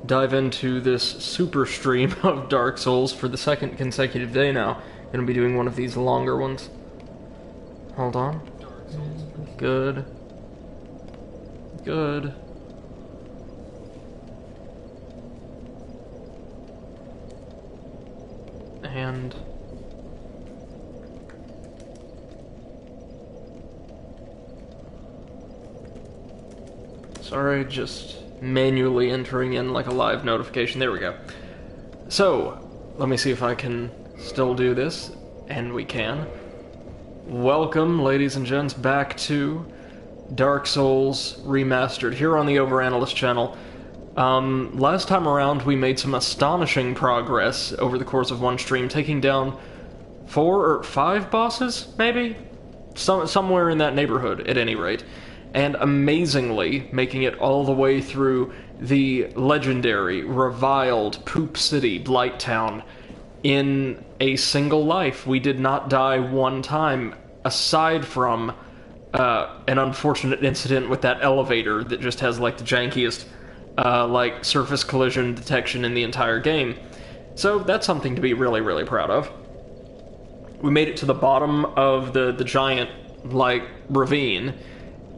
dive into this super stream of Dark Souls for the second consecutive day now. Gonna be doing one of these longer ones. Hold on. Good. Good. And... sorry, just manually entering in like a live notification. There we go. So, let me see if I can still do this. And we can. Welcome, ladies and gents, back to Dark Souls Remastered here on the Overanalyst channel. Last time around we made some astonishing progress over the course of one stream, taking down 4 or 5 bosses, maybe? Somewhere in that neighborhood, at any rate. And amazingly, making it all the way through the legendary, reviled Poop City, Blighttown, in a single life. We did not die one time, aside from an unfortunate incident with that elevator that just has like the jankiest like surface collision detection in the entire game. So that's something to be really, really proud of. We made it to the bottom of the giant like ravine,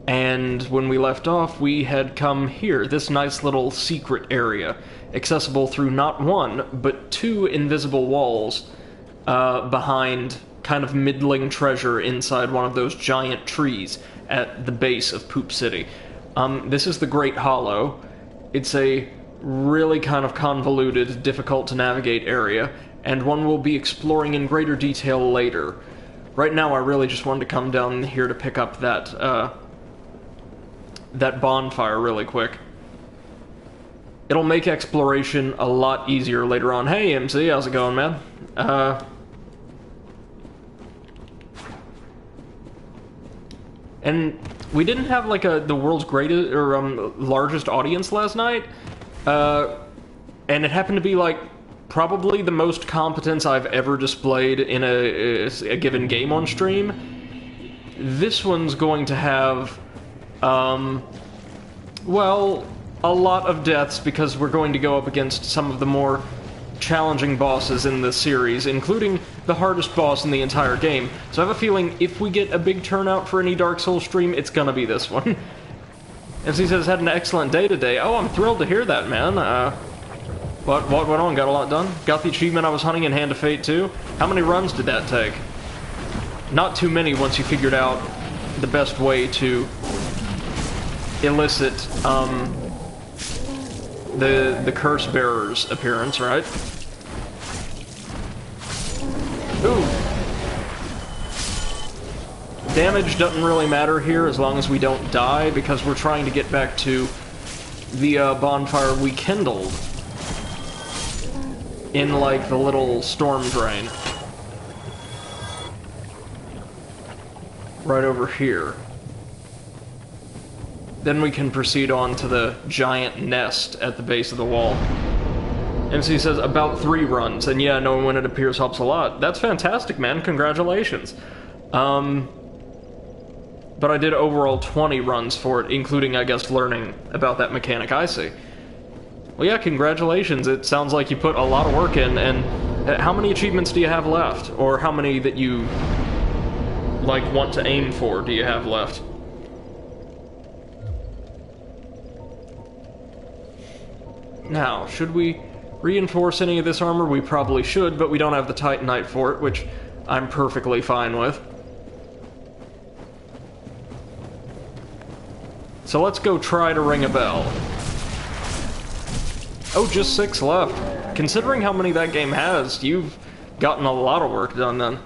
and when we left off we had come here, this nice little secret area, accessible through not one but 2 invisible walls behind kind of middling treasure inside one of those giant trees at the base of Poop City. This is the Great Hollow. It's a really kind of convoluted, difficult to navigate area, and one we'll be exploring in greater detail later. Right now I really just wanted to come down here to pick up that that bonfire really quick. It'll make exploration a lot easier later on. Hey MC, how's it going, man? And we didn't have like the world's greatest or largest audience last night, and it happened to be like probably the most competence I've ever displayed in a given game on stream. This one's going to have, well, a lot of deaths because we're going to go up against some of the more challenging bosses in this series, including the hardest boss in the entire game. So I have a feeling if we get a big turnout for any Dark Souls stream, it's gonna be this one. MC says, had an excellent day today. Oh, I'm thrilled to hear that, man. What went on? Got a lot done? Got the achievement I was hunting in Hand of Fate too? How many runs did that take? Not too many once you figured out the best way to elicit, the Curse Bearer's appearance, right? Ooh. Damage doesn't really matter here as long as we don't die, because we're trying to get back to the bonfire we kindled in, like, the little storm drain. Right over here. Then we can proceed on to the giant nest at the base of the wall. MC says, about 3 runs, and yeah, knowing when it appears helps a lot. That's fantastic, man. Congratulations. But I did overall 20 runs for it, including, I guess, learning about that mechanic. I see. Well, yeah, congratulations. It sounds like you put a lot of work in, and how many achievements do you have left? Or how many that you, like, want to aim for do you have left? Now, should we reinforce any of this armor? We probably should, but we don't have the Titanite for it, which I'm perfectly fine with. So let's go try to ring a bell. Oh, just 6 left. Considering how many that game has, you've gotten a lot of work done then.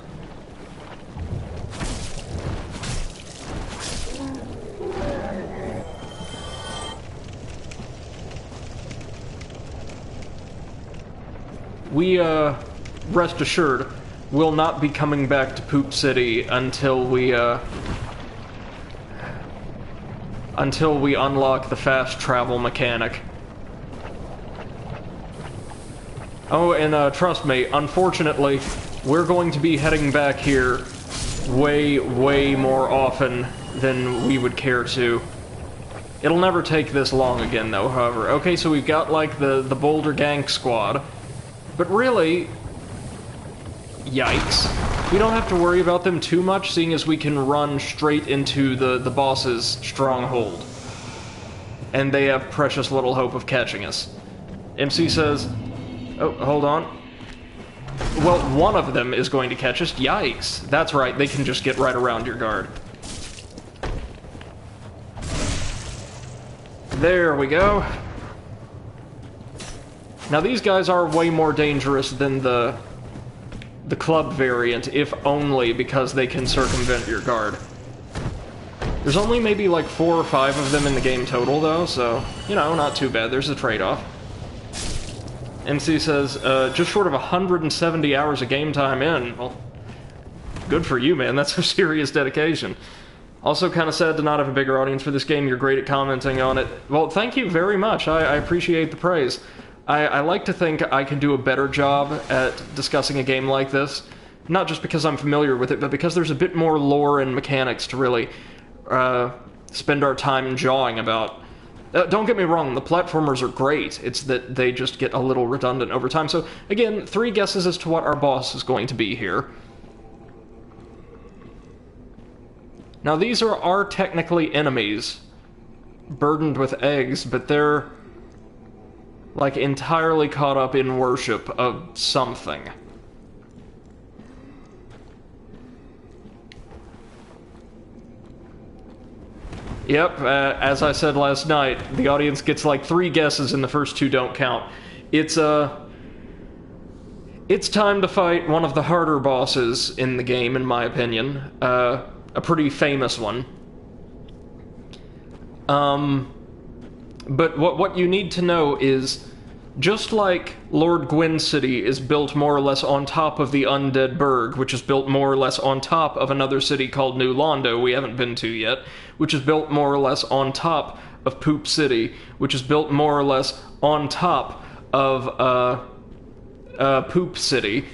We, rest assured, will not be coming back to Poop City until we unlock the fast travel mechanic. Oh, and trust me, unfortunately, we're going to be heading back here way, way more often than we would care to. It'll never take this long again, though, however. Okay, so we've got, like, the Boulder Gang squad. But really... Yikes. We don't have to worry about them too much, seeing as we can run straight into the boss's stronghold. And they have precious little hope of catching us. MC says... Oh, hold on. Well, one of them is going to catch us. Yikes. That's right, they can just get right around your guard. There we go. Now these guys are way more dangerous than the club variant, if only because they can circumvent your guard. There's only maybe like 4 or 5 of them in the game total, though, so, you know, not too bad. There's a trade-off. MC says, just short of 170 hours of game time in. Well, good for you, man. That's a serious dedication. Also kind of sad to not have a bigger audience for this game. You're great at commenting on it. Well, thank you very much. I appreciate the praise. I like to think I can do a better job at discussing a game like this. Not just because I'm familiar with it, but because there's a bit more lore and mechanics to really spend our time jawing about. Don't get me wrong, the platformers are great. It's that they just get a little redundant over time. So, again, 3 guesses as to what our boss is going to be here. Now, these are technically enemies, burdened with eggs, but they're, like, entirely caught up in worship of something. Yep, as I said last night, the audience gets like 3 guesses and the first 2 don't count. It's time to fight one of the harder bosses in the game, in my opinion. A pretty famous one. But what you need to know is, just like Lord Gwyn City is built more or less on top of the Undead Burg, which is built more or less on top of another city called New Londo we haven't been to yet, which is built more or less on top of Poop City, which is built more or less on top of Poop City.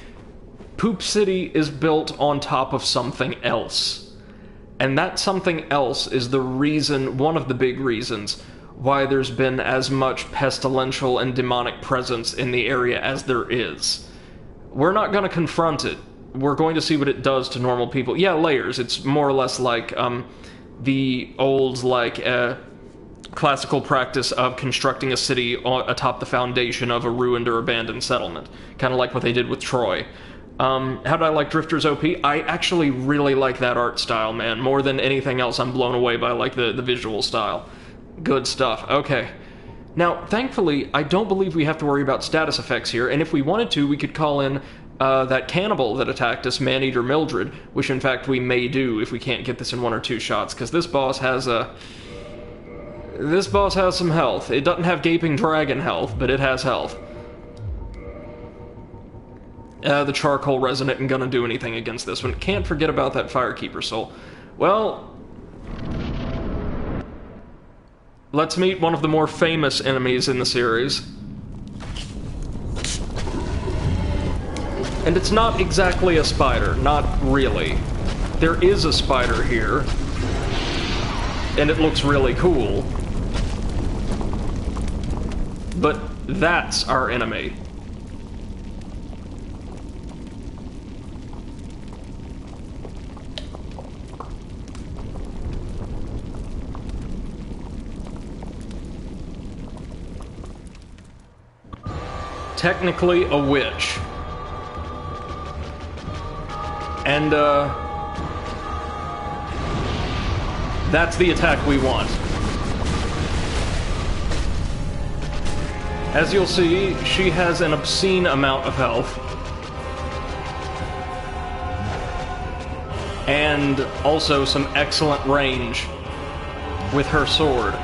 Poop City is built on top of something else. And that something else is the reason, one of the big reasons, why there's been as much pestilential and demonic presence in the area as there is. We're not going to confront it. We're going to see what it does to normal people. Yeah, layers. It's more or less like the old, like, classical practice of constructing a city atop the foundation of a ruined or abandoned settlement. Kind of like what they did with Troy. How did I like Drifter's OP? I actually really like that art style, man. More than anything else, I'm blown away by, like, the visual style. Good stuff. Okay. Now, thankfully, I don't believe we have to worry about status effects here, and if we wanted to, we could call in that cannibal that attacked us, Maneater Mildred, which in fact we may do if we can't get this in 1 or 2 shots, because this boss has some health. It doesn't have Gaping Dragon health, but it has health. The Charcoal Resonant ain't gonna do anything against this one. Can't forget about that Firekeeper Soul. Well... let's meet one of the more famous enemies in the series. And it's not exactly a spider, not really. There is a spider here, and it looks really cool. But that's our enemy. Technically a witch. And, that's the attack we want. As you'll see, she has an obscene amount of health. And also some excellent range with her sword.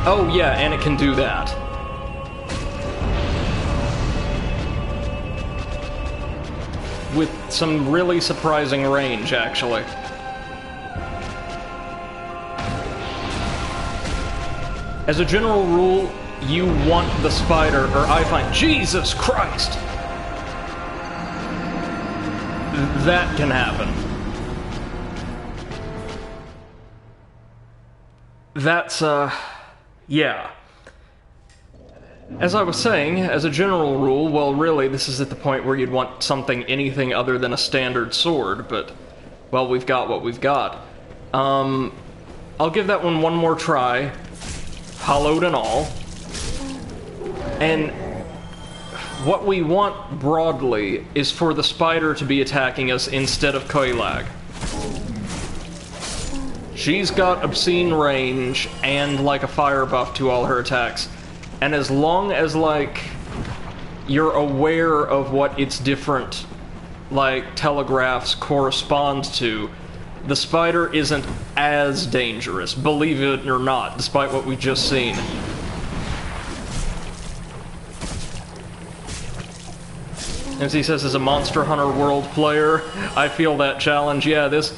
Oh yeah, and it can do that. With some really surprising range, actually. As a general rule, you want the spider, or I find... Jesus Christ! That can happen. That's, yeah. As I was saying, as a general rule, well, really, this is at the point where you'd want something, anything other than a standard sword, but, well, we've got what we've got. I'll give that one more try, hollowed and all. And what we want, broadly, is for the spider to be attacking us instead of Quelaag. She's got obscene range and, like, a fire buff to all her attacks. And as long as, like, you're aware of what its different, like, telegraphs correspond to, the spider isn't as dangerous, believe it or not, despite what we've just seen. As he says, as a Monster Hunter World player, I feel that challenge. Yeah, this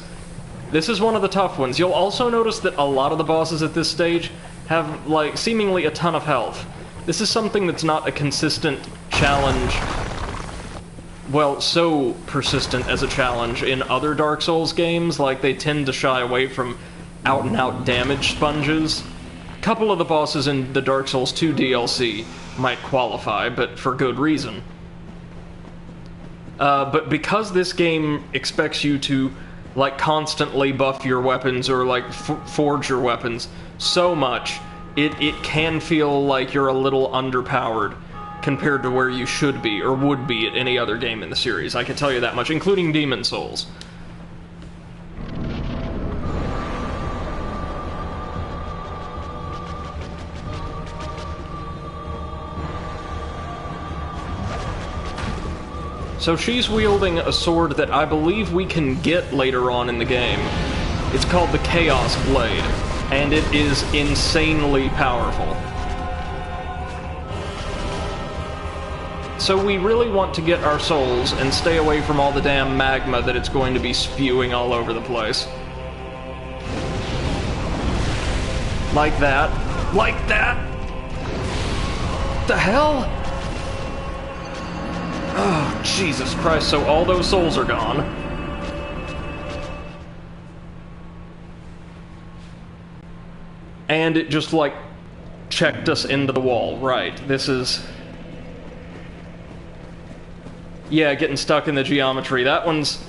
is one of the tough ones. You'll also notice that a lot of the bosses at this stage have, like, seemingly a ton of health. This is something that's not a consistent challenge, well, so persistent as a challenge in other Dark Souls games. Like, they tend to shy away from out-and-out damage sponges. A couple of the bosses in the Dark Souls 2 DLC might qualify, but for good reason. But because this game expects you to, like, constantly buff your weapons or, like, forge your weapons so much, it can feel like you're a little underpowered compared to where you should be, or would be at any other game in the series. I can tell you that much, including Demon Souls. So she's wielding a sword that I believe we can get later on in the game. It's called the Chaos Blade, and it is insanely powerful. So we really want to get our souls and stay away from all the damn magma that it's going to be spewing all over the place. Like that. Like that! The hell? Oh, Jesus Christ, so all those souls are gone. And it just, like, checked us into the wall. Right, this is... Yeah, getting stuck in the geometry. That one's...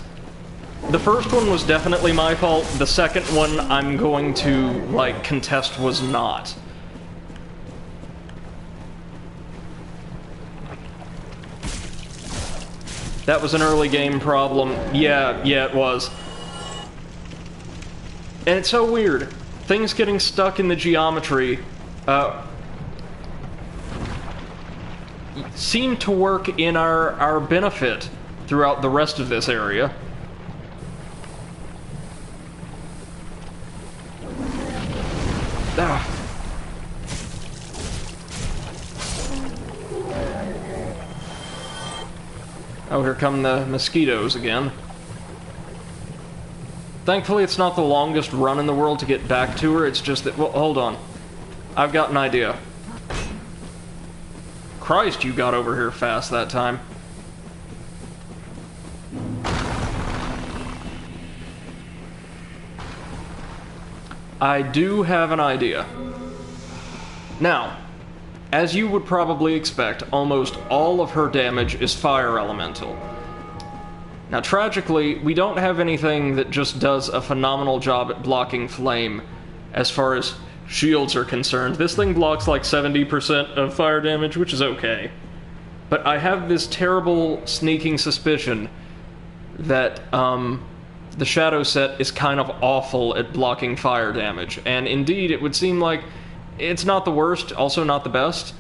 The first one was definitely my fault. The second one, I'm going to, like, contest was not. That was an early game problem. Yeah, it was. And it's so weird. Things getting stuck in the geometry seem to work in our benefit throughout the rest of this area. Ah. Oh, here come the mosquitoes again. Thankfully, it's not the longest run in the world to get back to her, it's just that... Well, hold on. I've got an idea. Christ, you got over here fast that time. I do have an idea. Now, as you would probably expect, almost all of her damage is fire elemental. Now, tragically, we don't have anything that just does a phenomenal job at blocking flame as far as shields are concerned. This thing blocks like 70% of fire damage, which is okay. But I have this terrible sneaking suspicion that the Shadow set is kind of awful at blocking fire damage. And indeed, it would seem like it's not the worst, also not the best.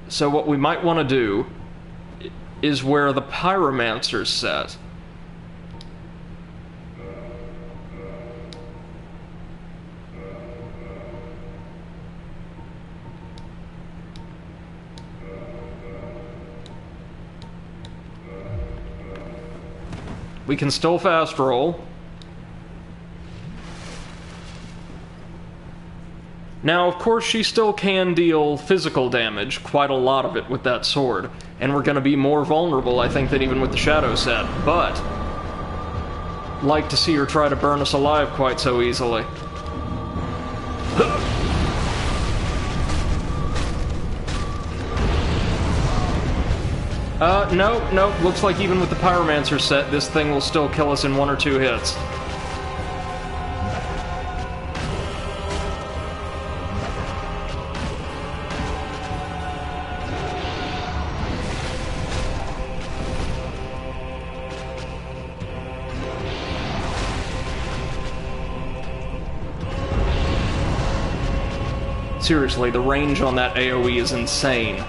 So what we might want to do is where the Pyromancer's set. We can still fast roll. Now, of course, she still can deal physical damage, quite a lot of it with that sword, and we're going to be more vulnerable, I think, than even with the Shadow set, but like to see her try to burn us alive quite so easily. No, looks like even with the Pyromancer set, this thing will still kill us in 1 or 2 hits. Seriously, the range on that AoE is insane.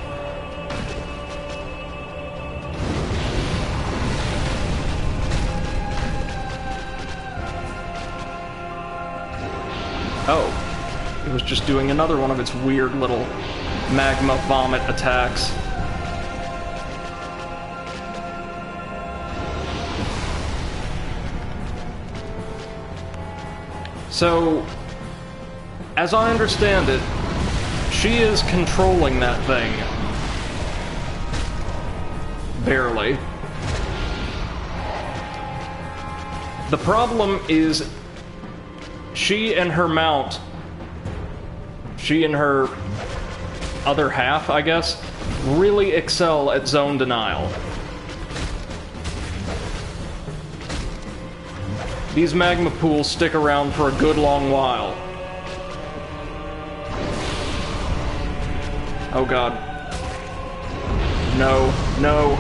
Oh, it was just doing another one of its weird little magma vomit attacks. So, as I understand it, she is controlling that thing. Barely. The problem is she and her mount, she and her other half, I guess, really excel at zone denial. These magma pools stick around for a good long while. Oh god. No, no.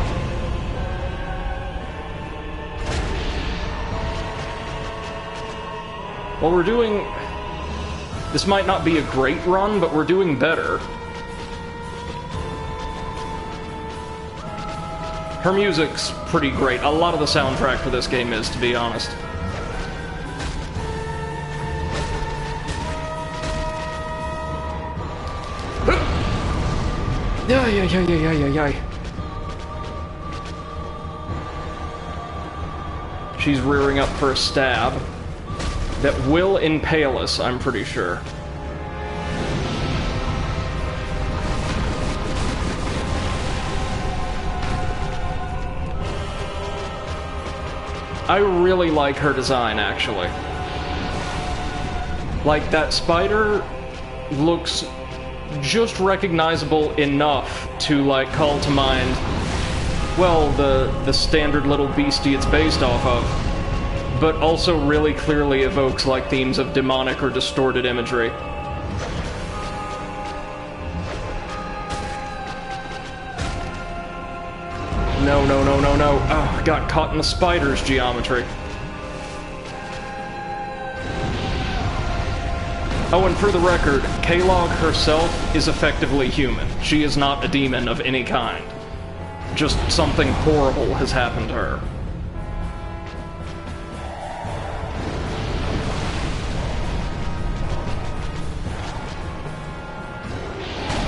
Well, we're doing... This might not be a great run, but we're doing better. Her music's pretty great. A lot of the soundtrack for this game is, to be honest. Yeah. She's rearing up for a stab that will impale us, I'm pretty sure. I really like her design, actually. Like, that spider looks just recognizable enough to, like, call to mind, well, the standard little beastie it's based off of, but also really clearly evokes, like, themes of demonic or distorted imagery. No. Oh, got caught in the spider's geometry. Oh, and for the record, Quelaag herself is effectively human. She is not a demon of any kind. Just something horrible has happened to her.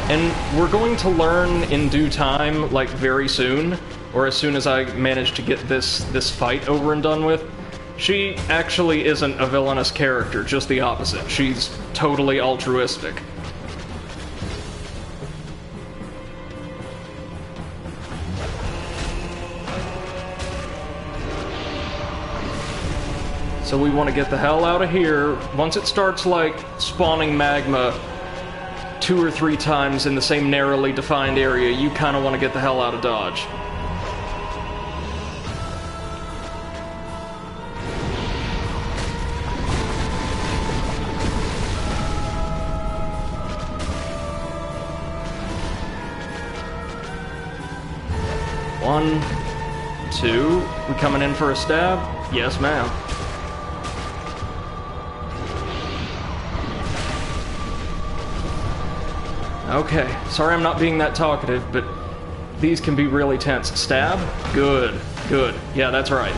And we're going to learn in due time, like very soon, or as soon as I manage to get this fight over and done with, she actually isn't a villainous character, just the opposite. She's totally altruistic. So we want to get the hell out of here. Once it starts, like, spawning magma 2 or 3 times in the same narrowly defined area, you kind of want to get the hell out of Dodge. One, 2, we coming in for a stab? Yes, ma'am. Okay, sorry I'm not being that talkative, but these can be really tense. Stab? Good. Yeah, that's right.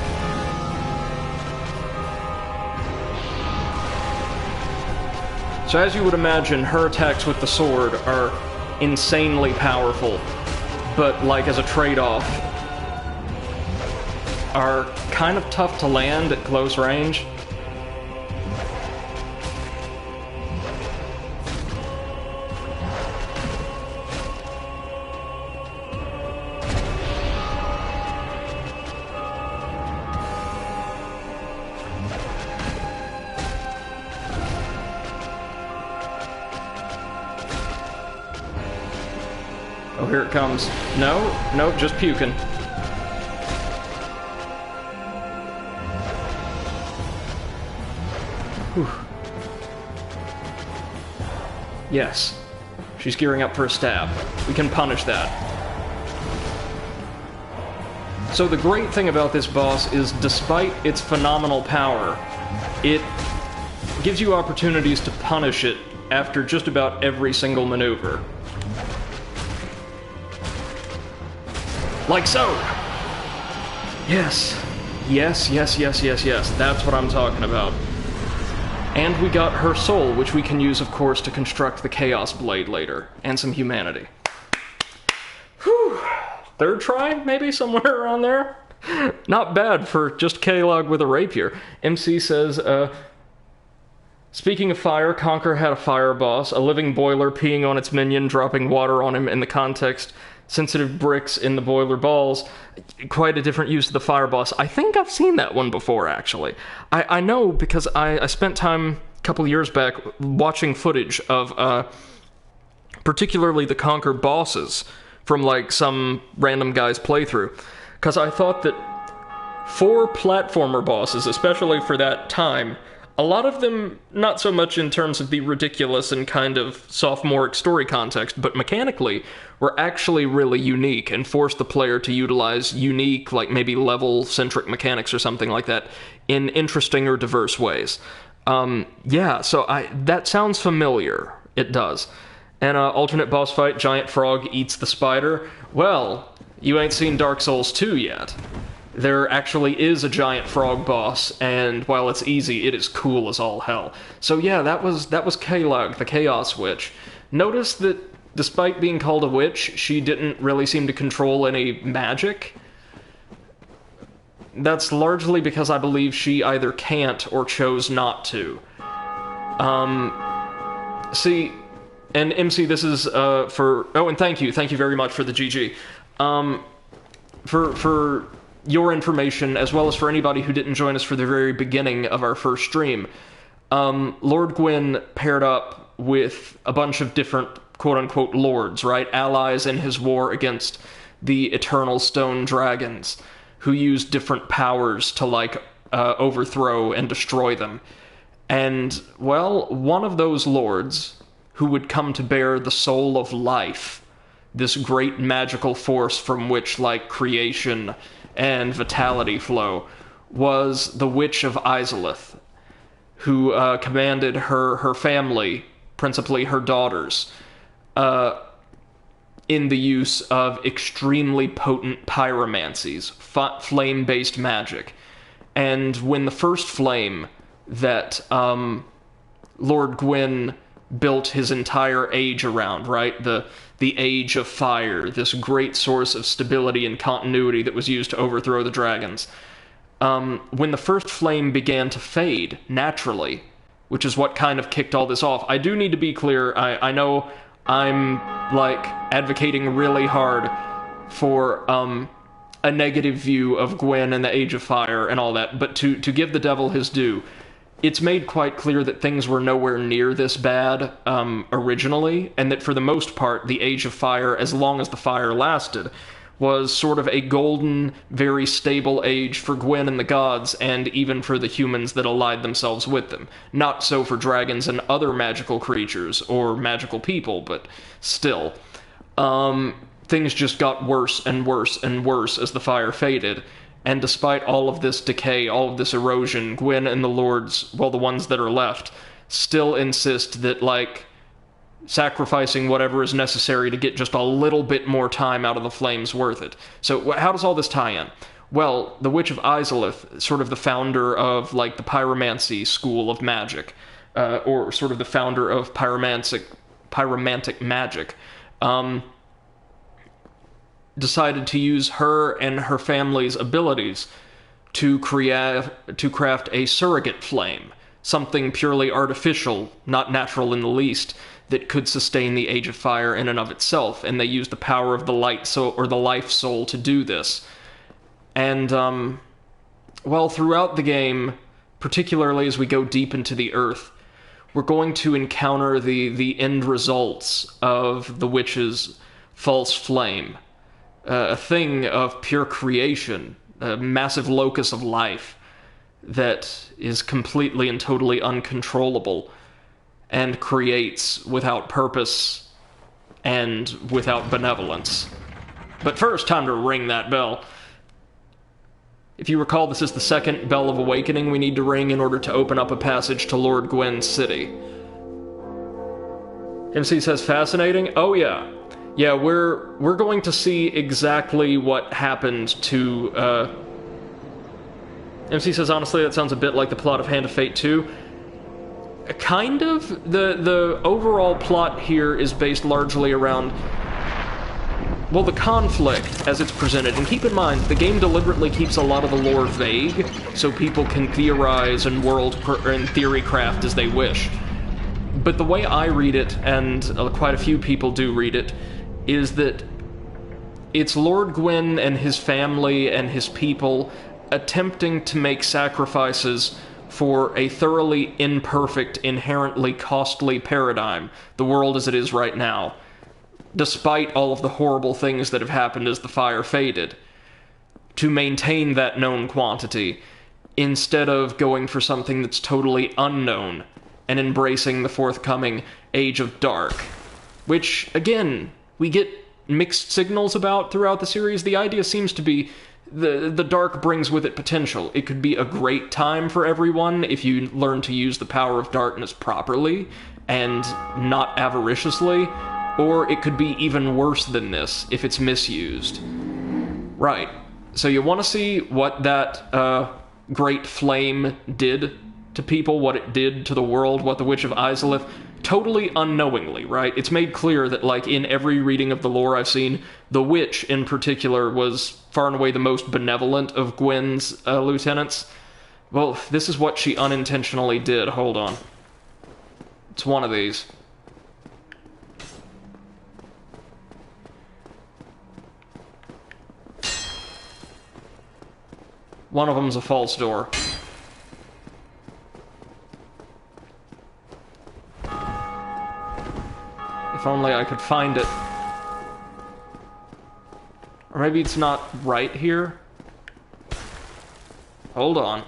So as you would imagine, her attacks with the sword are insanely powerful, but, like, as a trade-off, are kind of tough to land at close range. here it comes. No, nope, just puking. Whew. Yes. She's gearing up for a stab. We can punish that. So the great thing about this boss is, despite its phenomenal power, it gives you opportunities to punish it after just about every single maneuver. Like so! Yes. Yes, yes, yes, yes, yes. That's what I'm talking about. And we got her soul, which we can use, of course, to construct the Chaos Blade later. And some humanity. Whew. Third try, maybe? Somewhere around there? Not bad for just Quelaag with a rapier. MC says, speaking of fire, Conquer had a fire boss, a living boiler peeing on its minion, dropping water on him in the context, sensitive bricks in the boiler balls. Quite a different use of the fire boss. I think I've seen that one before, actually. I know because I spent time a couple years back watching footage of particularly the Conquer bosses from like some random guy's playthrough. Because I thought that for platformer bosses, especially for that time, a lot of them, not so much in terms of the ridiculous and kind of sophomoric story context, but mechanically, were actually really unique and forced the player to utilize unique, like maybe level-centric mechanics or something like that, in interesting or diverse ways. Yeah, so that sounds familiar. It does. And alternate boss fight, Giant Frog eats the spider. Well, you ain't seen Dark Souls 2 yet. There actually is a giant frog boss, and while it's easy, it is cool as all hell. So yeah, that was Quelaag, the Chaos Witch. Notice that despite being called a witch, she didn't really seem to control any magic. That's largely because I believe she either can't or chose not to. See, and MC, this is for... Oh, and thank you very much for the GG. For your information, as well as for anybody who didn't join us for the very beginning of our first stream, Lord Gwyn paired up with a bunch of different quote-unquote lords, right? Allies in his war against the Eternal Stone Dragons, who used different powers to, like, overthrow and destroy them. And, well, one of those lords, who would come to bear the soul of life, this great magical force from which, like, creation and vitality flow, was the Witch of Izalith, who commanded her family, principally her daughters, in the use of extremely potent pyromancies, flame-based magic. And when the first flame that Lord Gwyn built his entire age around, right? The Age of Fire, this great source of stability and continuity that was used to overthrow the dragons. When the first flame began to fade, naturally, which is what kind of kicked all this off. I do need to be clear, I know I'm, like, advocating really hard for a negative view of Gwyn and the Age of Fire and all that, but to give the devil his due, it's made quite clear that things were nowhere near this bad originally, and that for the most part, the Age of Fire, as long as the fire lasted, was sort of a golden, very stable age for Gwyn and the gods, and even for the humans that allied themselves with them. Not so for dragons and other magical creatures, or magical people, but still. Things just got worse and worse and worse as the fire faded. And despite all of this decay, all of this erosion, Gwyn and the lords, well, the ones that are left, still insist that, like, sacrificing whatever is necessary to get just a little bit more time out of the flames worth it. So how does all this tie in? Well, the Witch of Izalith, sort of the founder of, like, the pyromancy school of magic, or sort of the founder of pyromantic magic, decided to use her and her family's abilities to craft a surrogate flame, something purely artificial, not natural in the least, that could sustain the Age of Fire in and of itself, and they used the power of the light soul, or the life soul, to do this. And, well, throughout the game, particularly as we go deep into the earth, we're going to encounter the end results of the witch's false flame, a thing of pure creation, a massive locus of life that is completely and totally uncontrollable and creates without purpose and without benevolence. But first, time to ring that bell. If you recall, this is the second Bell of Awakening we need to ring in order to open up a passage to Lord Gwyn's city. MC says, fascinating? Oh yeah. Yeah, we're going to see exactly what happened to, MC says, honestly, that sounds a bit like the plot of Hand of Fate 2. Kind of. The overall plot here is based largely around, well, the conflict as it's presented. And keep in mind, the game deliberately keeps a lot of the lore vague, so people can theorize and theory craft as they wish. But the way I read it, and quite a few people do read it, is that it's Lord Gwyn and his family and his people attempting to make sacrifices for a thoroughly imperfect, inherently costly paradigm, the world as it is right now, despite all of the horrible things that have happened as the fire faded, to maintain that known quantity, instead of going for something that's totally unknown and embracing the forthcoming Age of Dark, which, again, we get mixed signals about throughout the series. The idea seems to be the dark brings with it potential. It could be a great time for everyone if you learn to use the power of darkness properly and not avariciously, or it could be even worse than this if it's misused. Right. So you want to see what that great flame did to people, what it did to the world, what the Witch of Izalith, totally unknowingly, right? It's made clear that, like, in every reading of the lore I've seen, the witch, in particular, was far and away the most benevolent of Gwyn's lieutenants. Well, this is what she unintentionally did. Hold on. It's one of these. One of them's a false door. If only I could find it. Or maybe it's not right here. Hold on.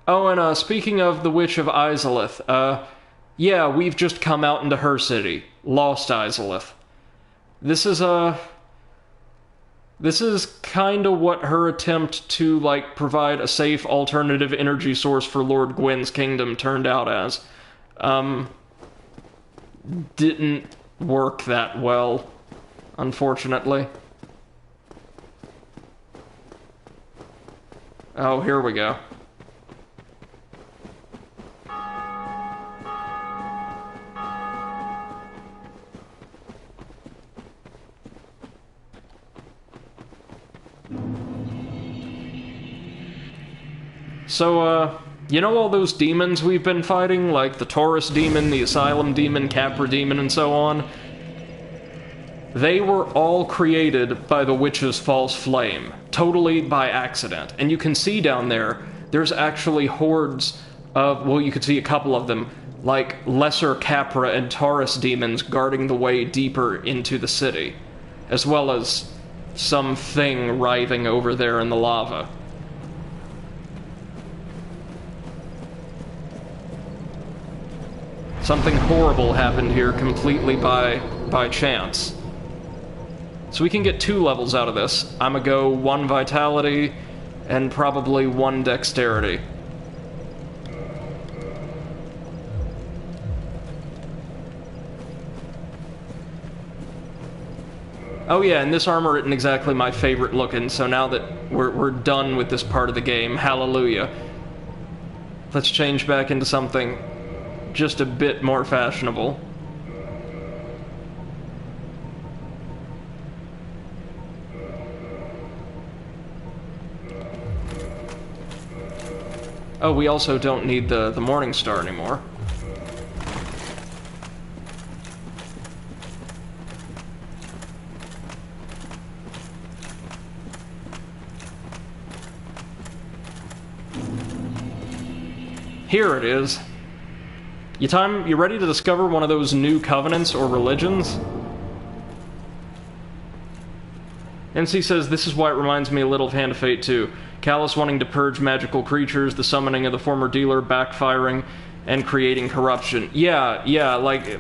Oh, and speaking of the Witch of Izalith, yeah, we've just come out into her city, Lost Izalith. This is kind of what her attempt to, like, provide a safe alternative energy source for Lord Gwyn's kingdom turned out as. Didn't work that well, unfortunately. Oh, here we go. So, you know all those demons we've been fighting, like the Taurus demon, the Asylum demon, Capra demon, and so on? They were all created by the Witch's false flame, totally by accident. And you can see down there, there's actually hordes of, well, you could see a couple of them, like lesser Capra and Taurus demons guarding the way deeper into the city, as well as something writhing over there in the lava. Something horrible happened here completely by chance. So we can get 2 levels out of this. I'ma go 1 vitality and probably 1 dexterity. Oh yeah, and this armor isn't exactly my favorite looking, so now that we're done with this part of the game, hallelujah. Let's change back into something just a bit more fashionable. Oh, we also don't need the Morning Star anymore. Here it is. You ready to discover one of those new covenants or religions? NC says, this is why it reminds me a little of Hand of Fate 2. Callus wanting to purge magical creatures, the summoning of the former dealer backfiring, and creating corruption. Yeah, like...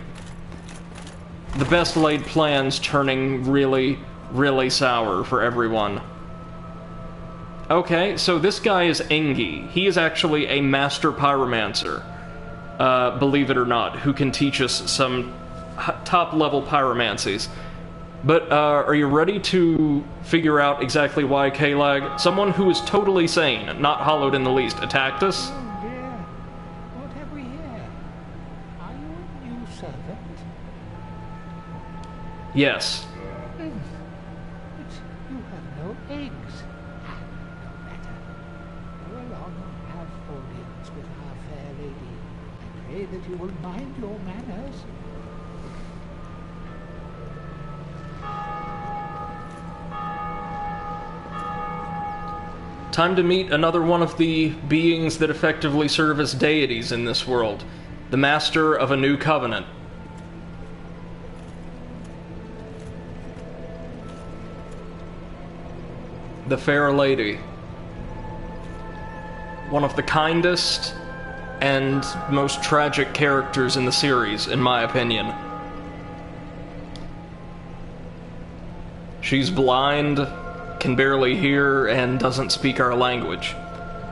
the best laid plans turning really, really sour for everyone. Okay, so this guy is Engi. He is actually a master pyromancer, believe it or not, who can teach us some top-level pyromancies. But, are you ready to figure out exactly why Quelaag, someone who is totally sane, not hollowed in the least, attacked us? Oh dear, what have we here? Are you a new servant? Yes. But you have no eggs. No matter. Go along and have audience with our fair lady. I pray that you will mind your manners. Time to meet another one of the beings that effectively serve as deities in this world. The master of a new covenant. The Fair Lady. One of the kindest and most tragic characters in the series, in my opinion. She's blind, can barely hear, and doesn't speak our language.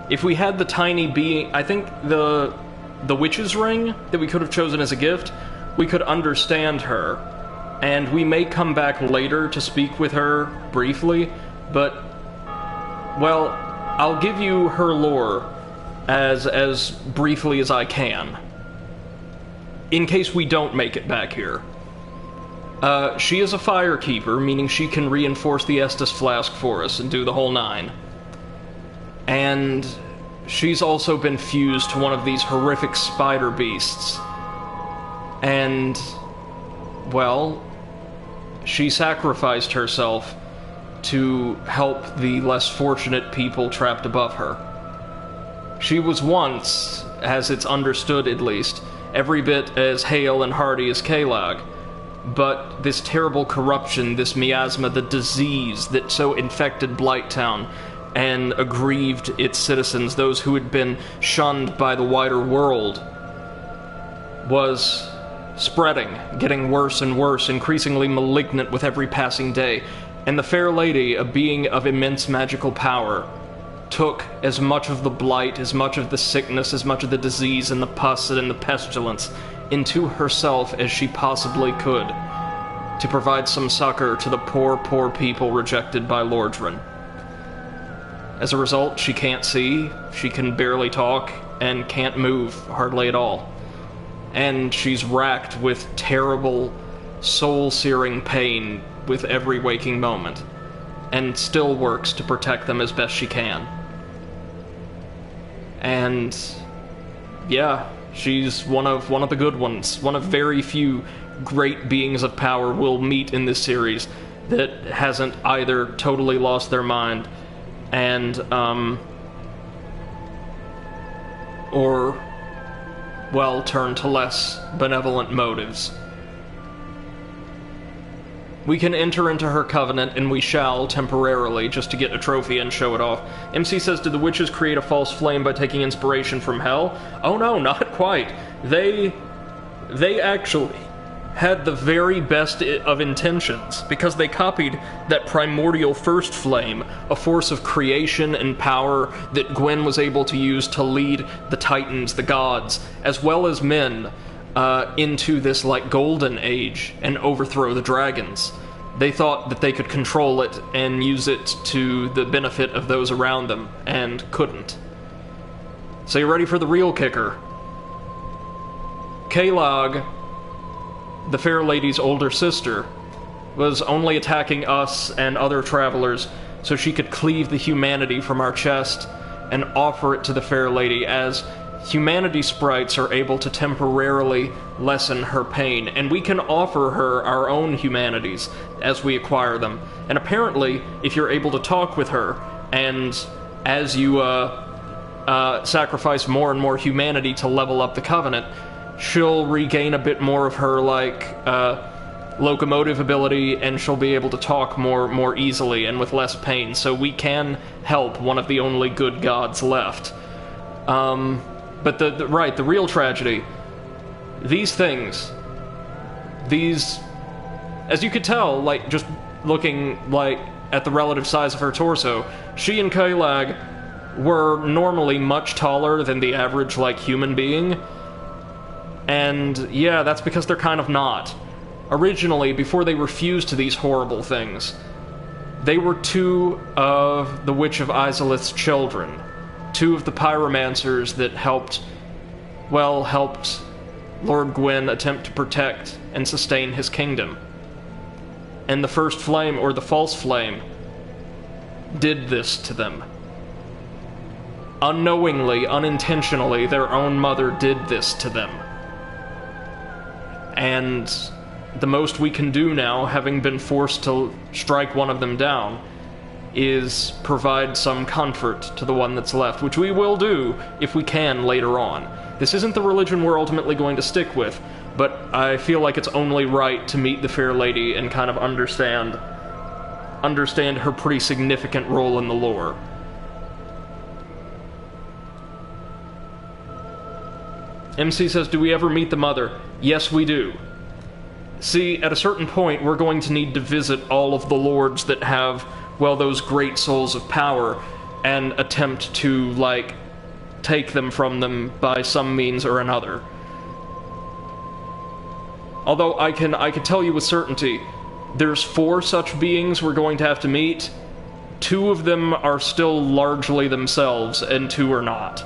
If we had the tiny being, I think the witch's ring that we could have chosen as a gift, we could understand her, and we may come back later to speak with her briefly, but, well, I'll give you her lore as briefly as I can, in case we don't make it back here. She is a firekeeper, meaning she can reinforce the Estus flask for us and do the whole nine. And she's also been fused to one of these horrific spider beasts. And, well, she sacrificed herself to help the less fortunate people trapped above her. She was once, as it's understood at least, every bit as hale and hearty as Quelaag. But this terrible corruption, this miasma, the disease that so infected Blighttown and aggrieved its citizens, those who had been shunned by the wider world, was spreading, getting worse and worse, increasingly malignant with every passing day. And the Fair Lady, a being of immense magical power, took as much of the blight, as much of the sickness, as much of the disease and the pus and the pestilence into herself as she possibly could, to provide some succor to the poor, poor people rejected by Lordran. As a result, she can't see, she can barely talk, and can't move hardly at all. And she's racked with terrible, soul-searing pain with every waking moment, and still works to protect them as best she can. And yeah, she's one of the good ones, one of very few great beings of power we'll meet in this series that hasn't either totally lost their mind and or, well, turned to less benevolent motives. We can enter into her covenant, and we shall, temporarily, just to get a trophy and show it off. MC says, did the witches create a false flame by taking inspiration from hell? Oh no, not quite. They actually had the very best of intentions, because they copied that primordial first flame, a force of creation and power that Gwyn was able to use to lead the Titans, the gods, as well as men, into this, like, golden age and overthrow the dragons. They thought that they could control it and use it to the benefit of those around them, and couldn't. So you ready for the real kicker? Quelaag, the Fair Lady's older sister, was only attacking us and other travelers so she could cleave the humanity from our chest and offer it to the Fair Lady, as humanity sprites are able to temporarily lessen her pain, and we can offer her our own humanities as we acquire them. And apparently, if you're able to talk with her, and as you sacrifice more and more humanity to level up the Covenant, she'll regain a bit more of her, like, locomotive ability, and she'll be able to talk more easily and with less pain, so we can help one of the only good gods left. But the real tragedy, these things, as you could tell, like, just looking, like, at the relative size of her torso, she and Quelaag were normally much taller than the average, like, human being. And, yeah, that's because they're kind of not. Originally, before they were fused to these horrible things, they were two of the Witch of Izalith's children. Two of the pyromancers that helped Lord Gwyn attempt to protect and sustain his kingdom. And the first flame, or the false flame, did this to them. Unknowingly, unintentionally, their own mother did this to them. And the most we can do now, having been forced to strike one of them down, is provide some comfort to the one that's left, which we will do if we can later on. This isn't the religion we're ultimately going to stick with, but I feel like it's only right to meet the fair lady and kind of understand her pretty significant role in the lore. MC says, do we ever meet the mother? Yes, we do. See, at a certain point, we're going to need to visit all of the lords that have, well, those great souls of power, and attempt to, like, take them from them by some means or another. Although I can tell you with certainty, there's 4 such beings we're going to have to meet. 2 of them are still largely themselves, and 2 are not.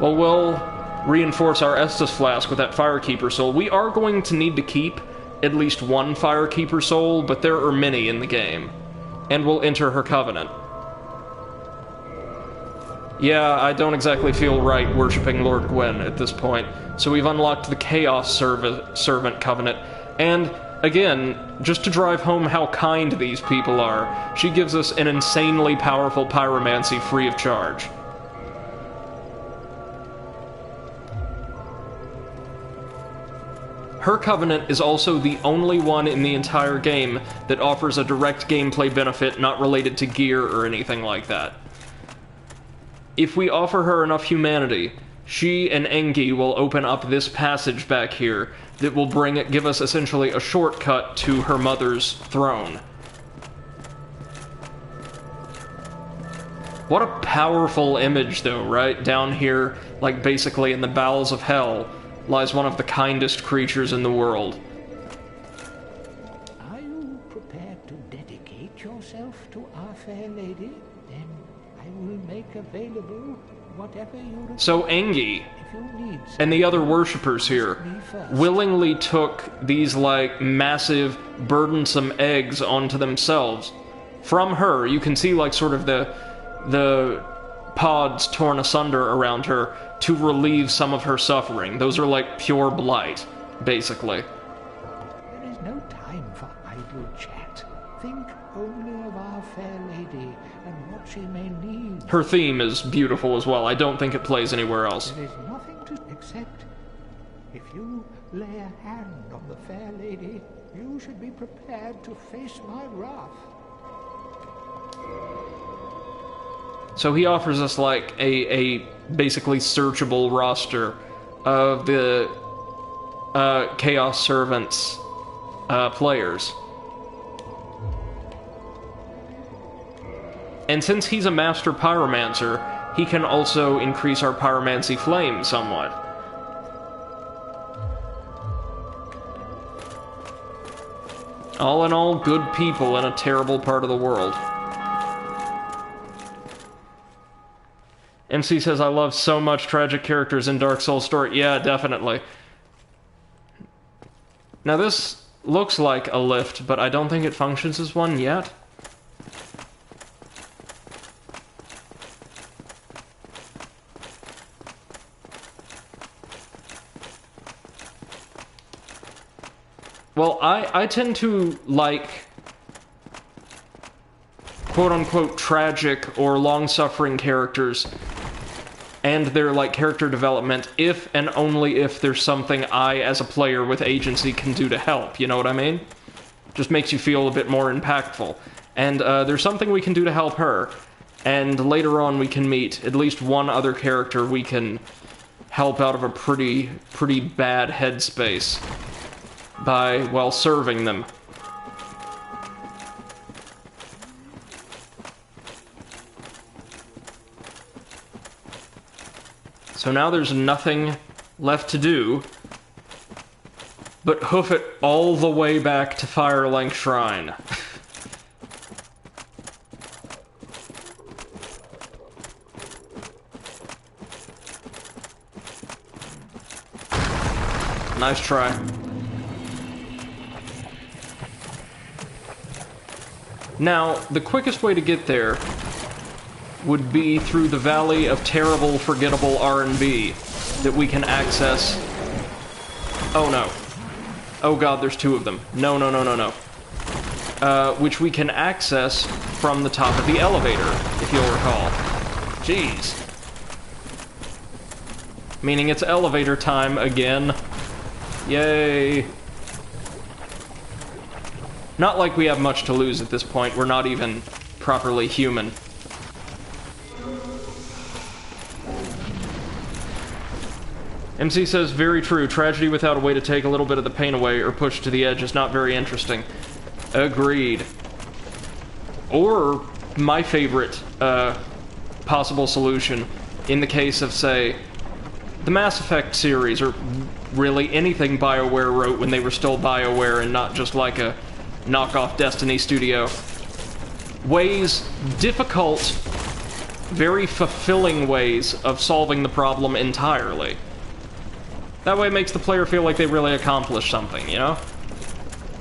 Well, we'll reinforce our Estus Flask with that Firekeeper soul. We are going to need to keep at least 1 Firekeeper soul, but there are many in the game. And we'll enter her covenant. Yeah, I don't exactly feel right worshipping Lord Gwyn at this point, so we've unlocked the Chaos Servant Covenant, and, again, just to drive home how kind these people are, she gives us an insanely powerful pyromancy free of charge. Her covenant is also the only one in the entire game that offers a direct gameplay benefit not related to gear or anything like that. If we offer her enough humanity, she and Engi will open up this passage back here that will give us essentially a shortcut to her mother's throne. What a powerful image, though, right? Down here, like basically in the bowels of hell, lies one of the kindest creatures in the world. Are you prepared to dedicate yourself to our fair lady? Then I will make available whatever you require. So Engi and the other worshippers here willingly took these, like, massive, burdensome eggs onto themselves. From her, you can see, like, sort of the pods torn asunder around her to relieve some of her suffering. Those are like pure blight, basically. There is no time for idle chat. Think only of our fair lady and what she may need. Her theme is beautiful as well. I don't think it plays anywhere else. There is nothing to accept. If you lay a hand on the fair lady, you should be prepared to face my wrath. So he offers us, like, a basically searchable roster of the Chaos Servants players. And since he's a master pyromancer, he can also increase our pyromancy flame somewhat. All in all, good people in a terrible part of the world. MC says, I love so much tragic characters in Dark Souls story. Yeah, definitely. Now this looks like a lift, but I don't think it functions as one yet. Well, I tend to like quote-unquote tragic or long-suffering characters and their, like, character development if and only if there's something I, as a player with agency, can do to help, you know what I mean? Just makes you feel a bit more impactful. And there's something we can do to help her, and later on we can meet at least one other character we can help out of a pretty bad headspace by, well, serving them. So now there's nothing left to do but hoof it all the way back to Firelink Shrine. Nice try. Now, the quickest way to get there would be through the Valley of Terrible, Forgettable R&B that we can access... Oh no. Oh god, there's two of them. No. Which we can access from the top of the elevator, if you'll recall. Jeez. Meaning it's elevator time again. Yay. Not like we have much to lose at this point. We're not even properly human. MC says, very true. Tragedy without a way to take a little bit of the pain away or push to the edge is not very interesting. Agreed. Or, my favorite possible solution, in the case of, say, the Mass Effect series, or really anything BioWare wrote when they were still BioWare and not just like a knockoff Destiny studio. Ways, difficult, very fulfilling ways of solving the problem entirely. That way it makes the player feel like they really accomplished something, you know?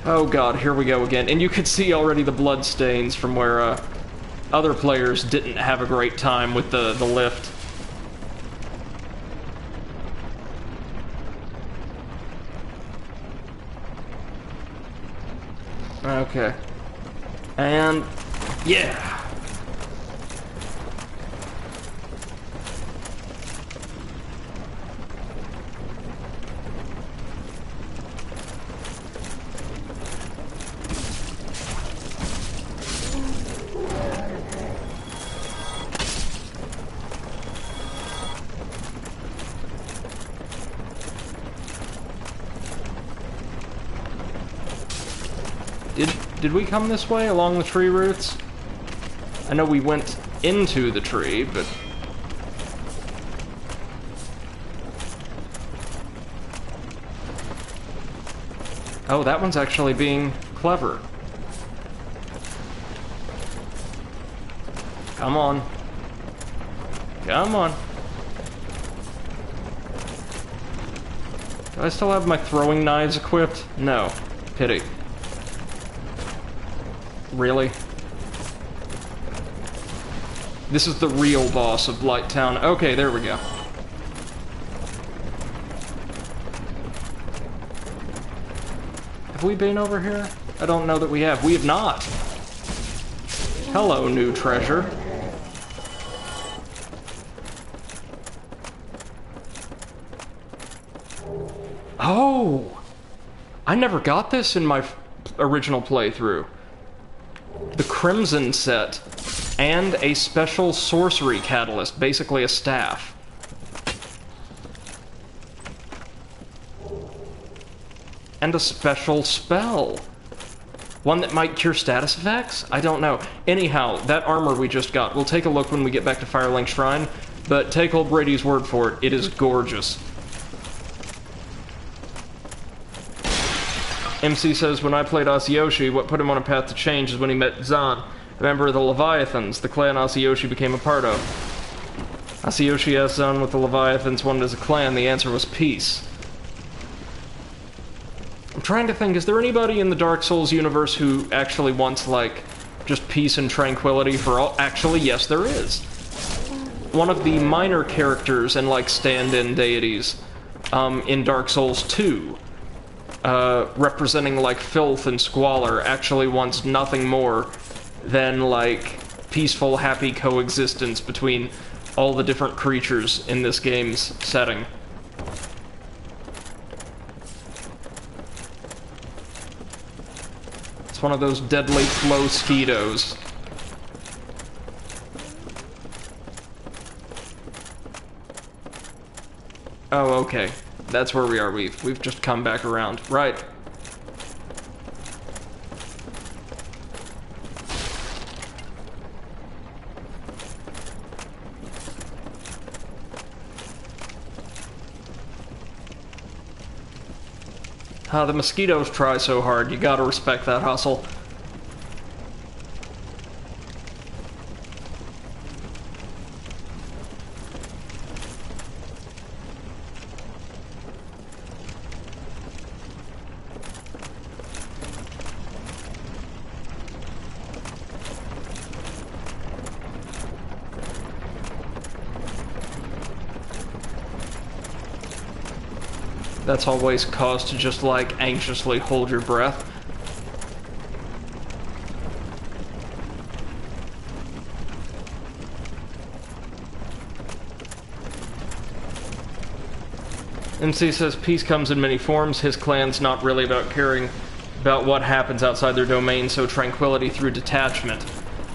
Oh god, here we go again. And you could see already the blood stains from where other players didn't have a great time with the lift. Okay. And... yeah! Did we come this way, along the tree roots? I know we went into the tree, but... oh, that one's actually being clever. Come on. Come on. Do I still have my throwing knives equipped? No. Pity. Really? This is the real boss of Blighttown. Okay, there we go. Have we been over here? I don't know that we have. We have not. Hello, new treasure. Oh! I never got this in my original playthrough. The Crimson set, and a special sorcery catalyst, basically a staff. And a special spell. One that might cure status effects? I don't know. Anyhow, that armor we just got, we'll take a look when we get back to Firelink Shrine, but take old Brady's word for it, it is gorgeous. MC says, when I played Asiyoshi, what put him on a path to change is when he met Zan, a member of the Leviathans, the clan Asiyoshi became a part of. Asiyoshi asked Zan what the Leviathans wanted as a clan. The answer was peace. I'm trying to think, is there anybody in the Dark Souls universe who actually wants, like, just peace and tranquility for all? Actually, yes, there is. One of the minor characters and, like, stand-in deities in Dark Souls 2, representing, like, filth and squalor, actually wants nothing more than, like, peaceful, happy coexistence between all the different creatures in this game's setting. It's one of those deadly flow skeetos. Oh, okay. That's where we are. We've just come back around. Right. The mosquitoes try so hard. You gotta respect that hustle. That's always cause to just, like, anxiously hold your breath. MC says, peace comes in many forms. His clan's not really about caring about what happens outside their domain, so tranquility through detachment.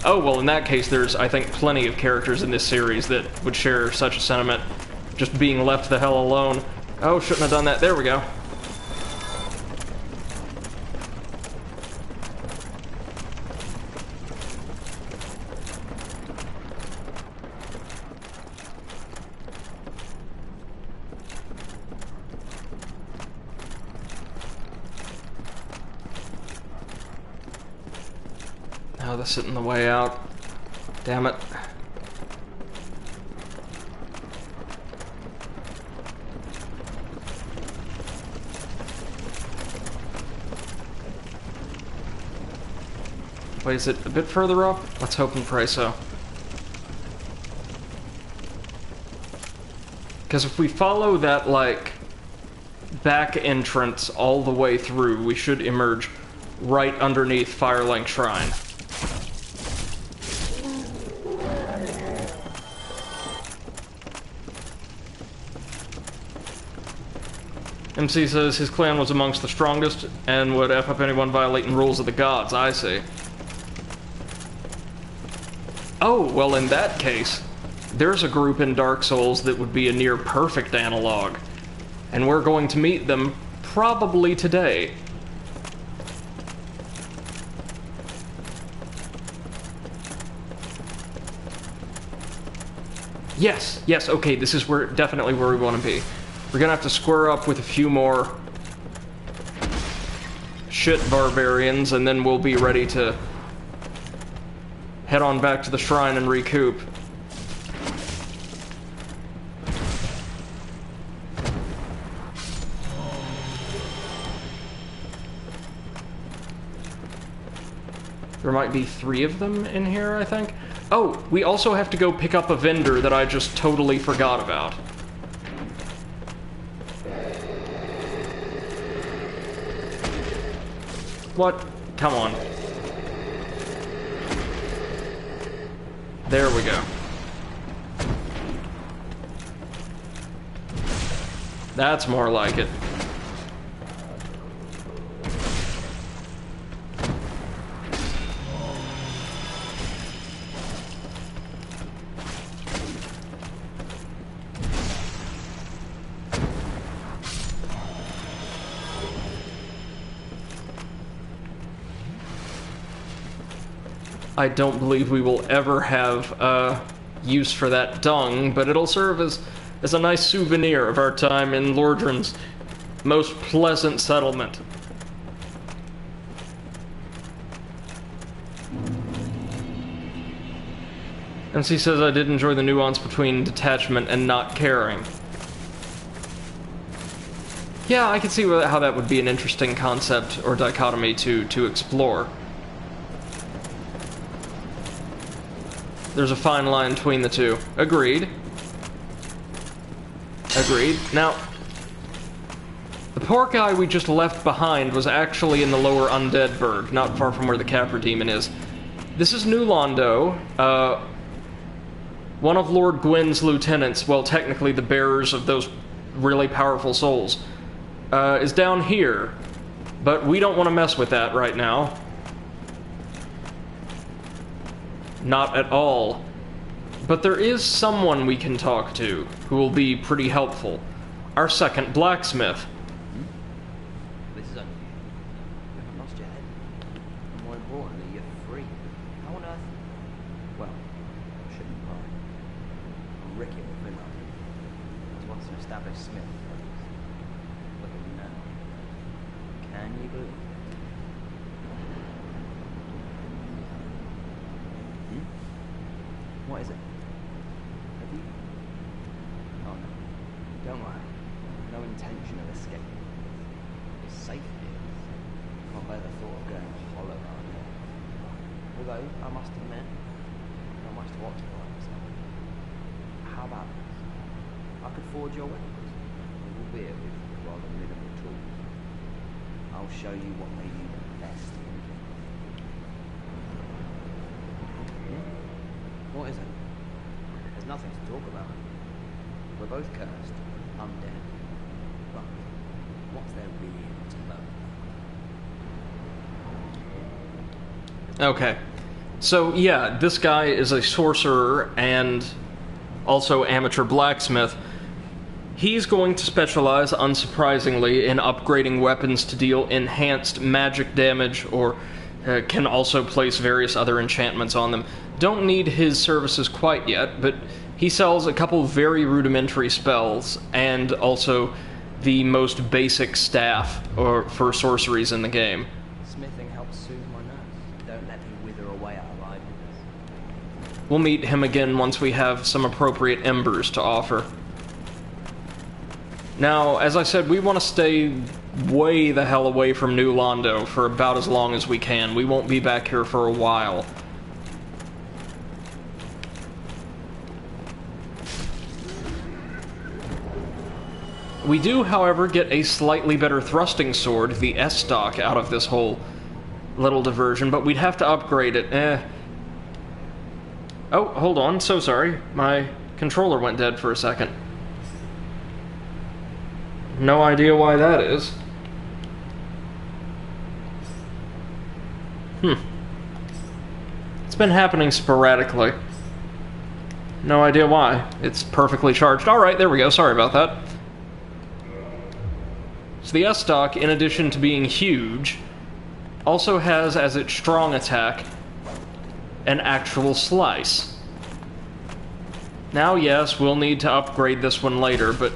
Oh, well, in that case, there's, I think, plenty of characters in this series that would share such a sentiment. Just being left the hell alone. Oh, shouldn't have done that. There we go. Oh, they're sitting the way out. Damn it. Wait, is it a bit further up? Let's hope and pray so. Because if we follow that, like, back entrance all the way through, we should emerge right underneath Firelink Shrine. MC says his clan was amongst the strongest and would F up anyone violating rules of the gods. I see. Oh, well, in that case, there's a group in Dark Souls that would be a near perfect analog. And we're going to meet them probably today. Yes, yes, okay, this is definitely where we want to be. We're gonna have to square up with a few more shit barbarians, and then we'll be ready to head on back to the shrine and recoup. There might be 3 of them in here, I think. Oh, we also have to go pick up a vendor that I just totally forgot about. What? Come on. There we go. That's more like it. I don't believe we will ever have use for that dung, but it'll serve as a nice souvenir of our time in Lordran's most pleasant settlement. MC says I did enjoy the nuance between detachment and not caring. Yeah, I can see how that would be an interesting concept or dichotomy to explore. There's a fine line between the two. Agreed. Agreed. Now, the poor guy we just left behind was actually in the lower Undead Burg, not far from where the Capra Demon is. This is New Londo. One of Lord Gwyn's lieutenants, well, technically the bearers of those really powerful souls, is down here. But we don't want to mess with that right now. Not at all. But there is someone we can talk to who will be pretty helpful. Our second blacksmith. This is only you. You haven't lost your head. And more importantly, you're free. How on earth? Well, I shouldn't lie. Ricky will fill up. I was once an established smith. Look at me now. Can you believe it? What is it? Have you? Oh no. Don't worry. No intention of escape. It's safe here. Can't bear the thought of going hollow out there. Although, I must admit, not much to occupy myself. How about this? I could forge your weapons, albeit with rather minimal tools. I'll show you what may be the best in the game. What is it? There's nothing to talk about. We're both cursed. I'm dead. But what's there really to know? Okay. So, yeah, this guy is a sorcerer and also amateur blacksmith. He's going to specialize, unsurprisingly, in upgrading weapons to deal enhanced magic damage, or can also place various other enchantments on them. Don't need his services quite yet, but he sells a couple very rudimentary spells, and also the most basic staff for sorceries in the game. Smithing helps soothe my nerves. Don't let me wither away our liveliness. We'll meet him again once we have some appropriate embers to offer. Now, as I said, we want to stay way the hell away from New Londo for about as long as we can. We won't be back here for a while. We do, however, get a slightly better thrusting sword, the S-stock, out of this whole little diversion, but we'd have to upgrade it. Oh, hold on, so sorry. My controller went dead for a second. No idea why that is. It's been happening sporadically. No idea why. It's perfectly charged. Alright, there we go, sorry about that. So the S-stock, in addition to being huge, also has as its strong attack an actual slice. Now, yes, we'll need to upgrade this one later, but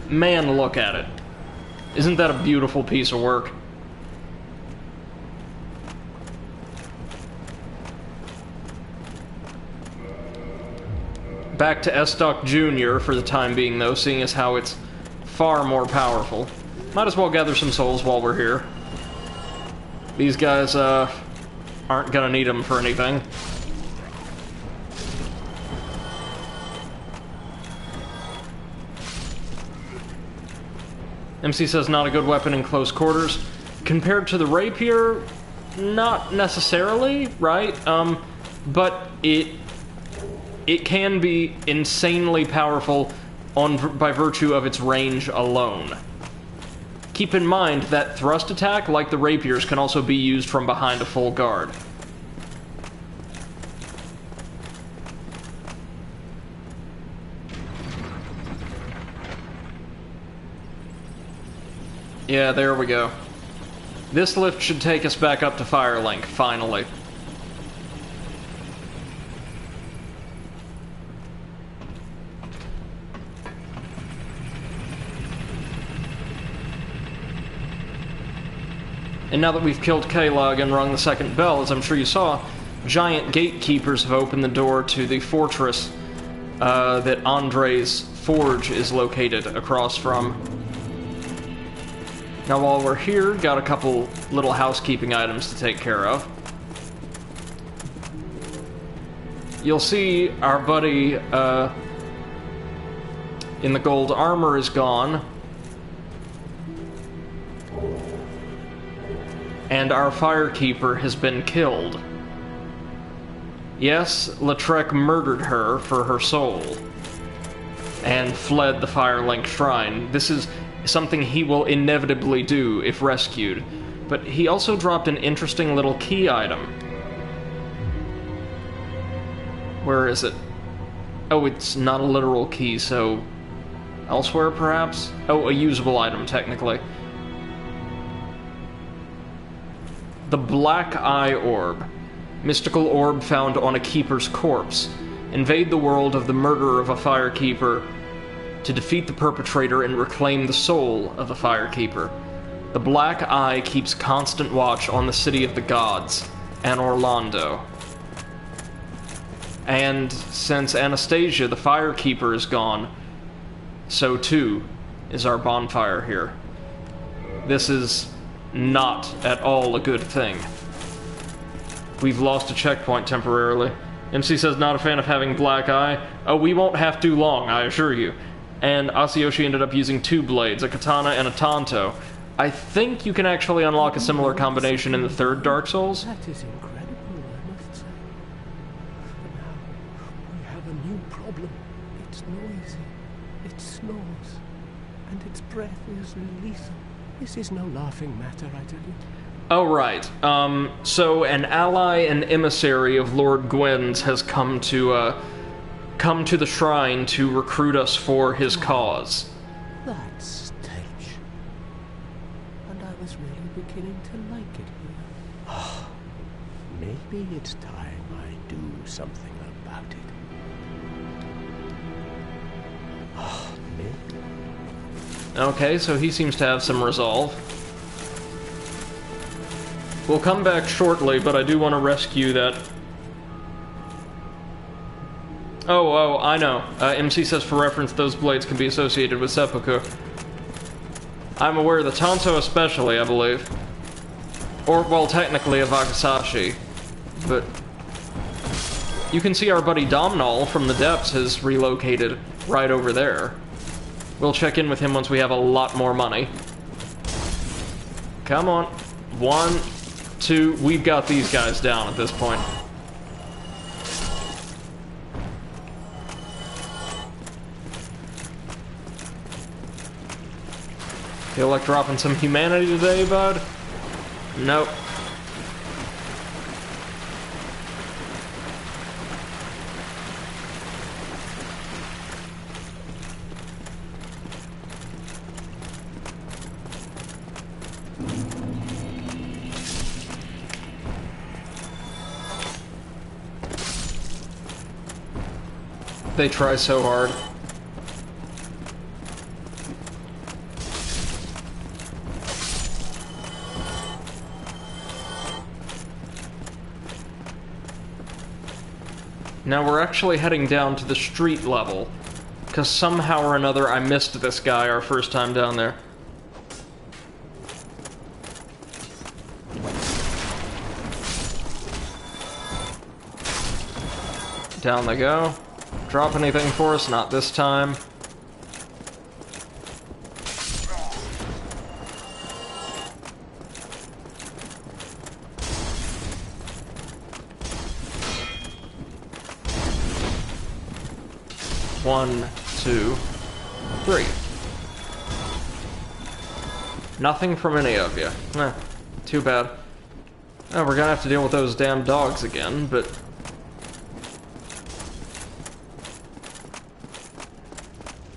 man, look at it. Isn't that a beautiful piece of work? Back to S-stock Jr. for the time being, though, seeing as how it's far more powerful. Might as well gather some souls while we're here. These guys, aren't gonna need them for anything. MC says not a good weapon in close quarters. Compared to the rapier, not necessarily, right? But it can be insanely powerful by virtue of its range alone. Keep in mind that thrust attack, like the rapiers, can also be used from behind a full guard. Yeah, there we go. This lift should take us back up to Firelink, finally. And now that we've killed Quelaag and rung the second bell, as I'm sure you saw, giant gatekeepers have opened the door to the fortress that Andre's forge is located across from. Now while we're here, got a couple little housekeeping items to take care of. You'll see our buddy in the gold armor is gone. And our firekeeper has been killed. Yes, Lautrec murdered her for her soul and fled the Firelink Shrine. This is something he will inevitably do if rescued. But he also dropped an interesting little key item. Where is it? Oh, it's not a literal key, so... elsewhere, perhaps? Oh, a usable item, technically. The Black Eye Orb. Mystical orb found on a keeper's corpse. Invade the world of the murderer of a firekeeper to defeat the perpetrator and reclaim the soul of the firekeeper. The Black Eye keeps constant watch on the city of the gods, Anor Londo. And since Anastasia, the firekeeper, is gone, so too is our bonfire here. This is not at all a good thing. We've lost a checkpoint temporarily. MC says not a fan of having Black Eye. Oh, we won't have too long, I assure you. And Asiyoshi ended up using 2 blades, a katana and a tanto. I think you can actually unlock a similar combination in the 3rd Dark Souls. That is incredible, I must say. But now we have a new problem. It's noisy, it snores, and its breath is lethal. This is no laughing matter, I tell you. Oh, right. So an ally and emissary of Lord Gwyn's has come to the shrine to recruit us for his cause. That's stench. And I was really beginning to like it here. Oh, maybe it's time I do something about it. Oh, maybe. Okay, so he seems to have some resolve. We'll come back shortly, but I do want to rescue that... Oh, I know. MC says for reference, those blades can be associated with seppuku. I'm aware of the Tanto especially, I believe. Or, well, technically a Wakasashi. But... you can see our buddy Domhnall from the depths has relocated right over there. We'll check in with him once we have a lot more money. Come on. 1, 2, we've got these guys down at this point. Feel like dropping some humanity today, bud? Nope. They try so hard. Now we're actually heading down to the street level, because somehow or another I missed this guy our first time down there. Down they go. Drop anything for us? Not this time. One, 2, 3. Nothing from any of you. Too bad. Oh, we're gonna have to deal with those damn dogs again, but...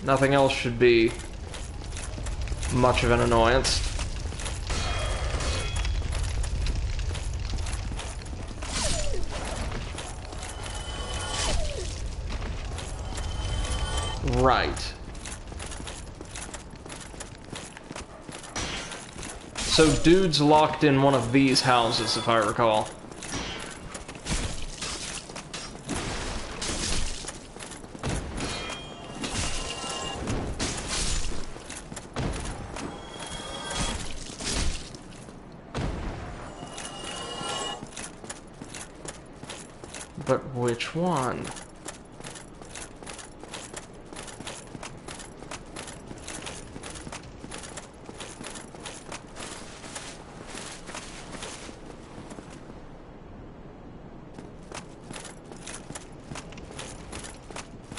nothing else should be much of an annoyance. Right. So dude's locked in one of these houses, if I recall. But which one?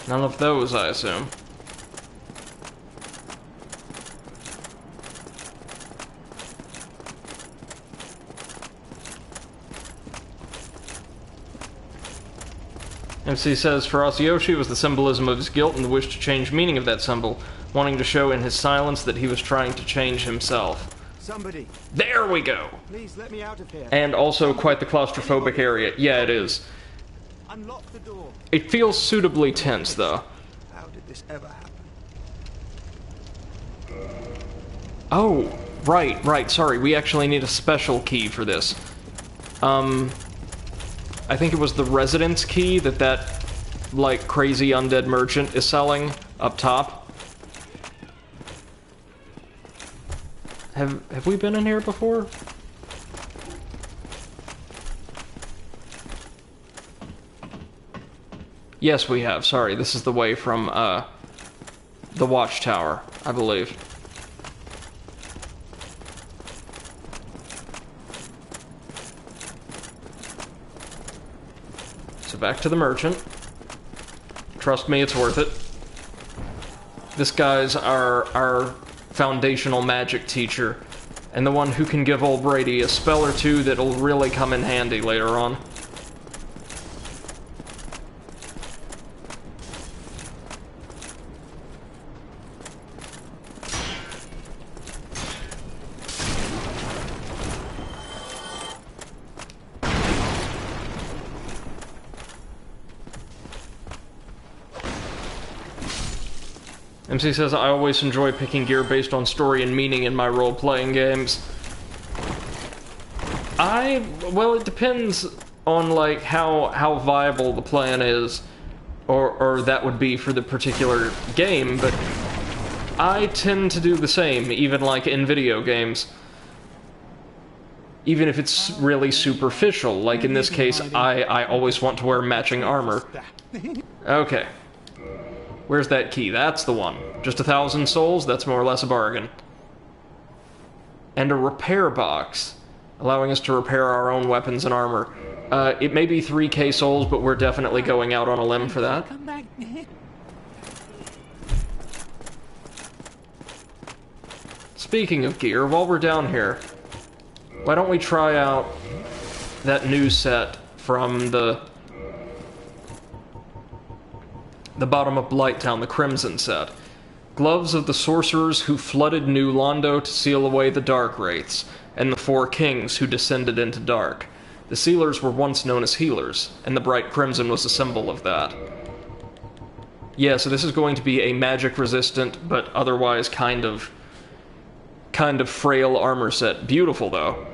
None of those, I assume. MC says, for Asiyoshi, it was the symbolism of his guilt and the wish to change meaning of that symbol, wanting to show in his silence that he was trying to change himself. Somebody. There we go! Please let me out of here. And also quite the claustrophobic area. Yeah, it is. Unlock the door. It feels suitably tense, though. How did this ever happen? Oh, right, sorry. We actually need a special key for this. I think it was the residence key that, like, crazy undead merchant is selling up top. Have we been in here before? Yes, we have. Sorry, this is the way from, the watchtower, I believe. So back to the merchant. Trust me, it's worth it. This guy's our foundational magic teacher, and the one who can give old Brady a spell or two that'll really come in handy later on. MC says, I always enjoy picking gear based on story and meaning in my role-playing games. Well, it depends on, like, how viable the plan is, or that would be for the particular game, but I tend to do the same, even, like, in video games. Even if it's really superficial, like in this case, I always want to wear matching armor. Okay. Where's that key? That's the one. Just 1,000 souls? That's more or less a bargain. And a repair box, allowing us to repair our own weapons and armor. It may be 3k souls, but we're definitely going out on a limb for that. Speaking of gear, while we're down here, why don't we try out that new set from the bottom of Blighttown, the Crimson set. Gloves of the sorcerers who flooded New Londo to seal away the Dark Wraiths, and the 4 kings who descended into dark. The sealers were once known as healers, and the bright crimson was a symbol of that. Yeah, so this is going to be a magic-resistant, but otherwise kind of frail armor set. Beautiful, though.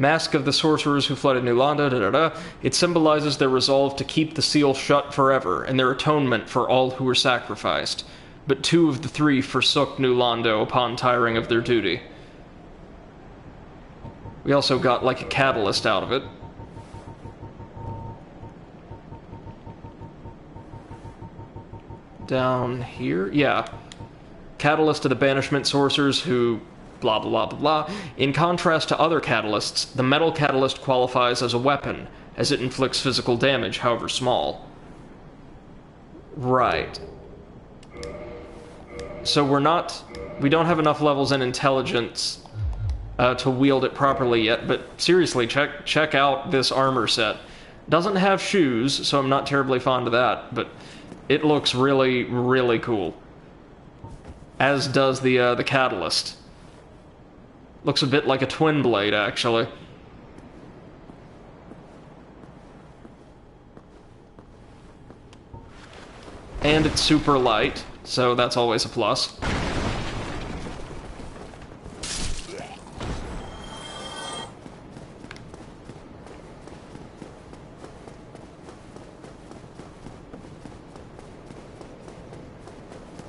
Mask of the sorcerers who flooded New Londo, It symbolizes their resolve to keep the seal shut forever, and their atonement for all who were sacrificed. But 2 of the 3 forsook New Londo upon tiring of their duty. We also got, like, a catalyst out of it. Down here? Yeah. Catalyst to the banishment sorcerers who... blah blah blah blah blah. In contrast to other catalysts, the metal catalyst qualifies as a weapon, as it inflicts physical damage, however small. Right. So we don't have enough levels in intelligence to wield it properly yet, but seriously, check out this armor set. Doesn't have shoes, so I'm not terribly fond of that, but it looks really, really cool. As does the catalyst. Looks a bit like a twin blade, actually. And it's super light, so that's always a plus.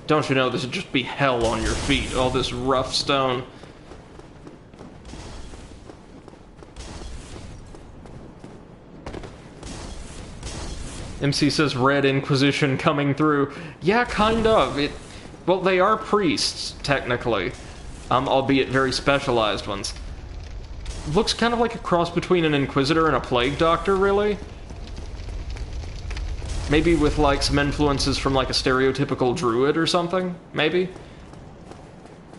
Don't you know this would just be hell on your feet, all this rough stone. MC says Red Inquisition coming through. Yeah, kind of. Well, they are priests, technically. Albeit very specialized ones. Looks kind of like a cross between an Inquisitor and a Plague Doctor, really. Maybe with, like, some influences from, like, a stereotypical druid or something, maybe?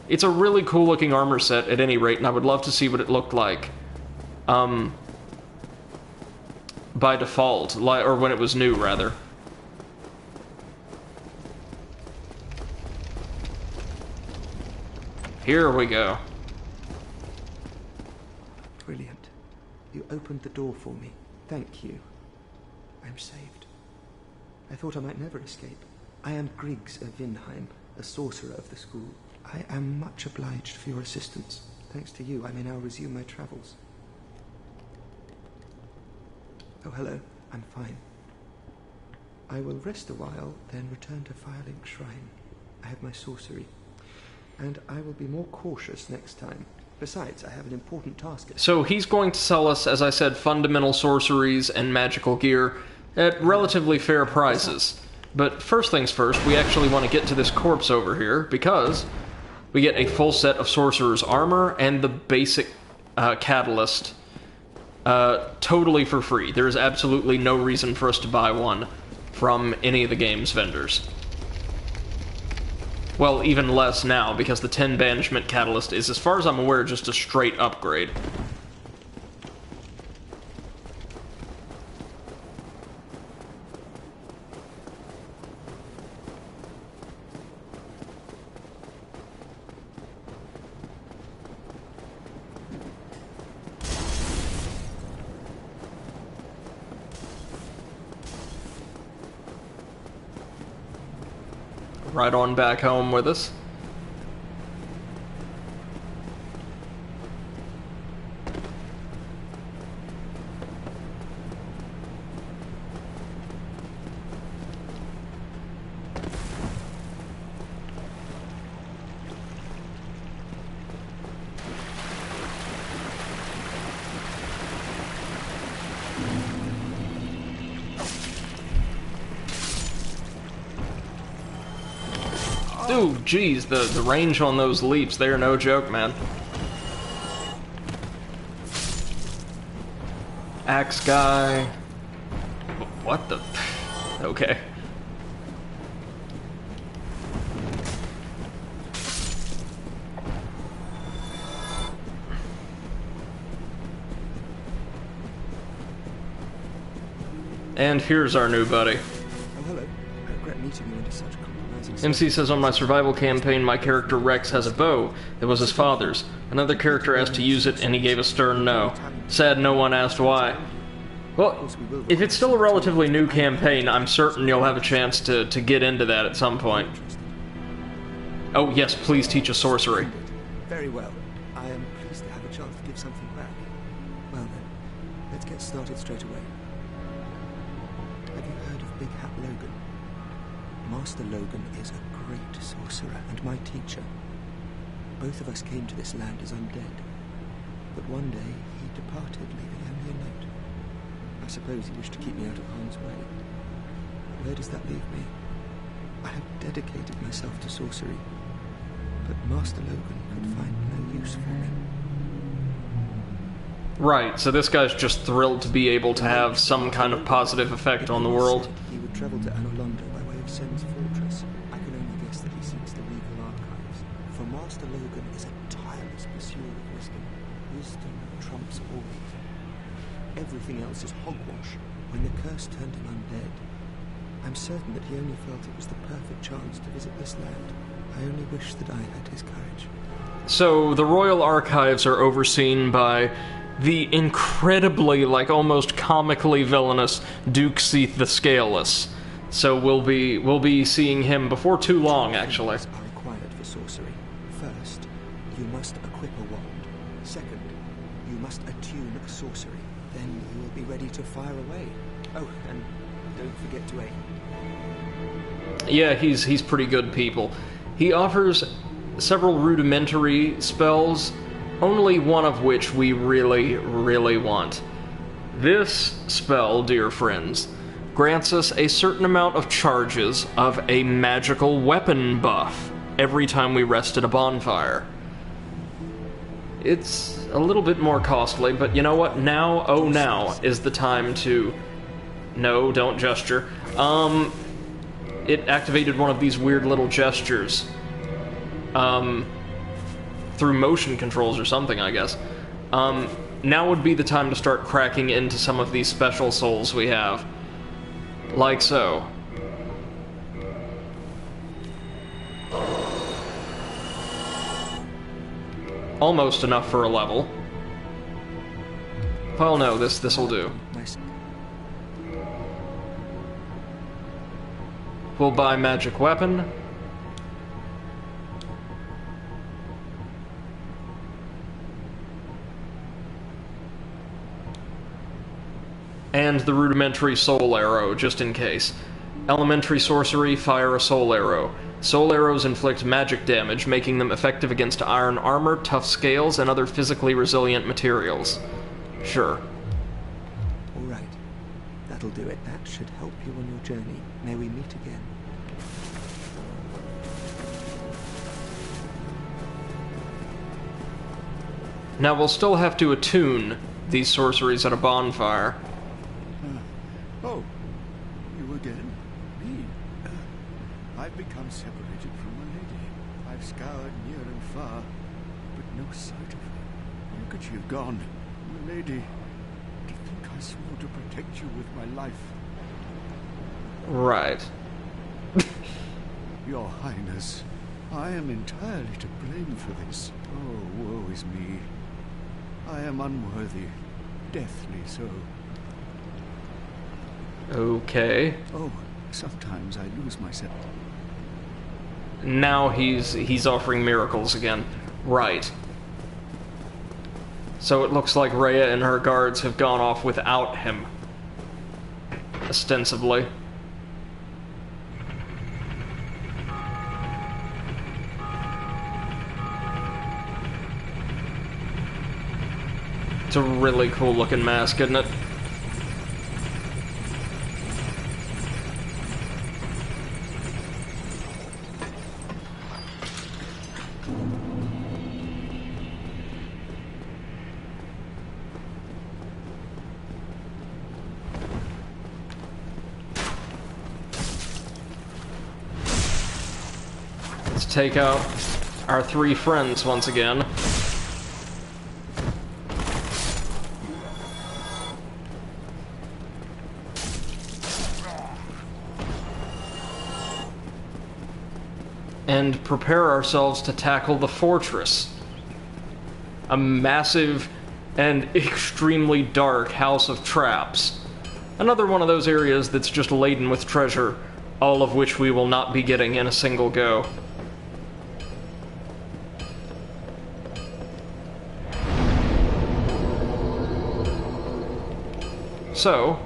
It's a really cool-looking armor set, at any rate, and I would love to see what it looked like. By default, or when it was new, rather. Here we go. Brilliant. You opened the door for me. Thank you. I'm saved. I thought I might never escape. I am Griggs of Vinheim, a sorcerer of the school. I am much obliged for your assistance. Thanks to you, I may now resume my travels. Oh, hello. I'm fine. I will rest a while, then return to Firelink Shrine. I have my sorcery. And I will be more cautious next time. Besides, I have an important task. So he's going to sell us, as I said, fundamental sorceries and magical gear at relatively fair prices. But first things first, we actually want to get to this corpse over here, because we get a full set of sorcerer's armor and the basic catalyst totally for free. There is absolutely no reason for us to buy one from any of the game's vendors. Well, even less now, because the 10 Banishment Catalyst is, as far as I'm aware, just a straight upgrade. Right on back home with us. Ooh, geez, the range on those leaps, they are no joke, man. Axe guy. What the? Okay. And here's our new buddy. Oh, hello. I regret meeting you under such compromising MC says, on my survival campaign, my character Rex has a bow that was his father's. Another character asked to use it, and he gave a stern no. Sad no one asked why. Well, if it's still a relatively new campaign, I'm certain you'll have a chance to get into that at some point. Oh, yes, please teach us sorcery. Very well. I am pleased to have a chance to give something back. Well then, let's get started straight away. Have you heard of Big Hat Logan? Master Logan is a great sorcerer and my teacher. Both of us came to this land as undead. But one day, he departed, leaving only a note. I suppose he wished to keep me out of harm's way. But where does that leave me? I have dedicated myself to sorcery, but Master Logan could find no use for me. Right, so this guy's just thrilled to be able to have some kind of positive effect on the world. He would travel to Anor Londo by way of Sen's fortress. I can only guess that he seeks the legal archives. For Master Logan is a tireless pursuer of wisdom. Wisdom trumps all. Everything else is hogwash. When the curse turned him undead, I'm certain that he only felt it was the perfect chance to visit this land. I only wish that I had his courage. So, the Royal Archives are overseen by the incredibly, like, almost comically villainous Duke Seath the Scaleless. So we'll be seeing him before too long, actually. Are required for sorcery. First, you must equip a wand. Second, you must attune a sorcery. Then you will be ready to fire away. Oh, and don't forget to aim. Yeah, he's pretty good, people. He offers several rudimentary spells, only one of which we really, really want. This spell, dear friends, grants us a certain amount of charges of a magical weapon buff every time we rest at a bonfire. It's a little bit more costly, but you know what? Now, oh now, is the time to... No, don't gesture. It activated one of these weird little gestures. Through motion controls or something, I guess. Now would be the time to start cracking into some of these special souls we have. Like so. Almost enough for a level. Well, no, this'll do. Nice. We'll buy magic weapon. And the rudimentary soul arrow, just in case. Elementary sorcery, fire a soul arrow. Soul arrows inflict magic damage, making them effective against iron armor, tough scales, and other physically resilient materials. Sure. All right. That'll do it. That should help you on your journey. May we meet again. Now we'll still have to attune these sorceries at a bonfire. Oh, you again? Me? I've become separated from my lady. I've scoured near and far, but no sight of her. Where could she have gone? My lady, to think I swore to protect you with my life. Right. Your Highness, I am entirely to blame for this. Oh, woe is me. I am unworthy, deathly so. Okay. Oh, sometimes I lose myself. Now he's offering miracles again. Right. So it looks like Rhea and her guards have gone off without him. Ostensibly. It's a really cool looking mask, isn't it? Let's take out our three friends once again. And prepare ourselves to tackle the fortress. A massive and extremely dark house of traps. Another one of those areas that's just laden with treasure, all of which we will not be getting in a single go. So,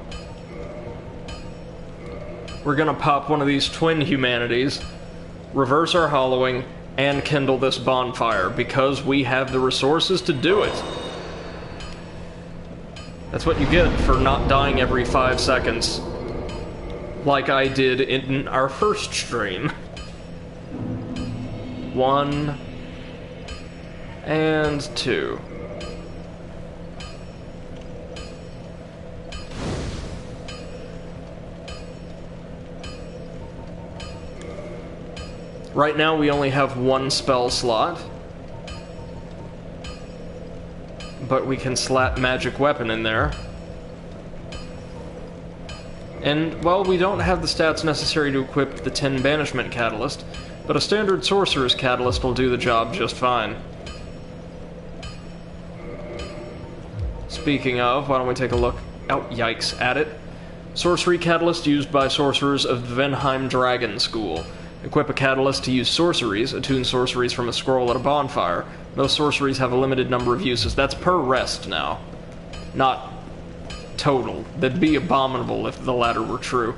we're gonna pop one of these twin humanities, reverse our hollowing, and kindle this bonfire, because we have the resources to do it. That's what you get for not dying every 5 seconds, like I did in our first stream. 1 and 2. Right now we only have 1 spell slot, but we can slap magic weapon in there. And, well, we don't have the stats necessary to equip the 10 banishment catalyst, but a standard sorcerer's catalyst will do the job just fine. Speaking of, why don't we take a look, oh yikes, at it. Sorcery catalyst used by sorcerers of the Venheim Dragon School. Equip a catalyst to use sorceries, attune sorceries from a scroll at a bonfire. Most sorceries have a limited number of uses. That's per rest now, not total. That'd be abominable if the latter were true.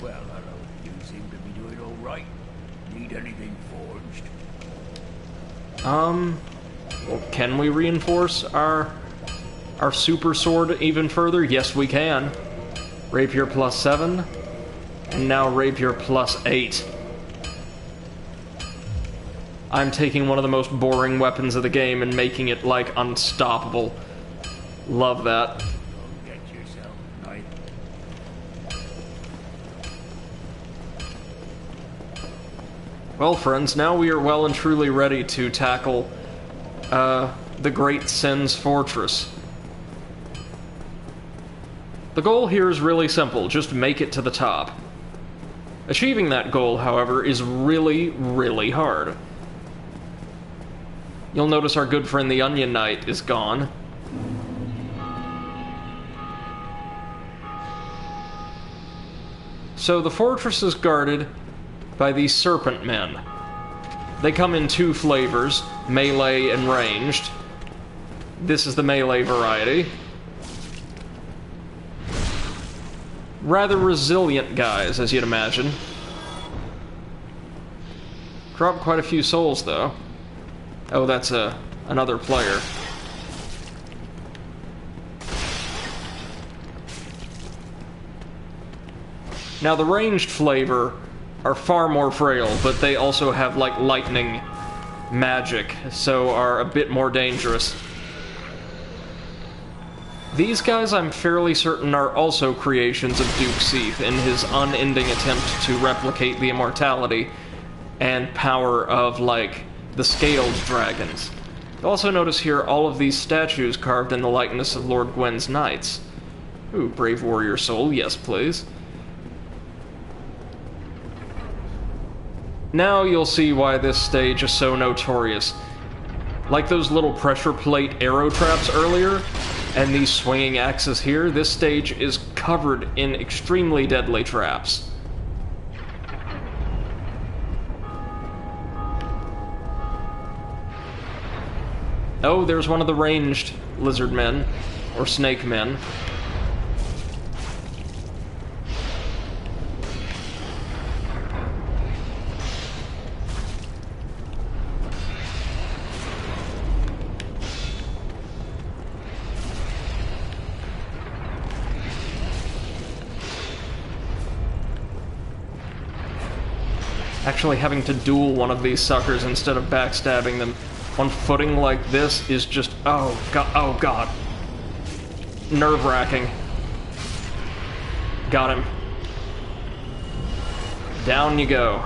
Well, hello. You seem to be doing all right. Need anything forged? Well, can we reinforce our super sword even further? Yes, we can. Rapier plus 7. And now Rapier plus 8. I'm taking one of the most boring weapons of the game and making it, like, unstoppable. Love that. Go get yourself, knight. Well, friends, now we are well and truly ready to tackle, the Great Sin's Fortress. The goal here is really simple, just make it to the top. Achieving that goal, however, is really, really hard. You'll notice our good friend the Onion Knight is gone. So the fortress is guarded by these Serpent Men. They come in two flavors, melee and ranged. This is the melee variety. Rather resilient guys, as you'd imagine. Drop quite a few souls, though. Oh, that's another player. Now, the ranged flavor are far more frail, but they also have, like, lightning magic, so are a bit more dangerous. These guys, I'm fairly certain, are also creations of Duke Seath in his unending attempt to replicate the immortality and power of, like, the scaled dragons. You'll also notice here all of these statues carved in the likeness of Lord Gwyn's knights. Ooh, brave warrior soul, yes please. Now you'll see why this stage is so notorious. Like those little pressure plate arrow traps earlier, and these swinging axes here, this stage is covered in extremely deadly traps. Oh, there's one of the ranged lizard men, or snake men. Actually having to duel one of these suckers instead of backstabbing them on footing like this is just, oh god. Nerve-wracking. Got him. Down you go.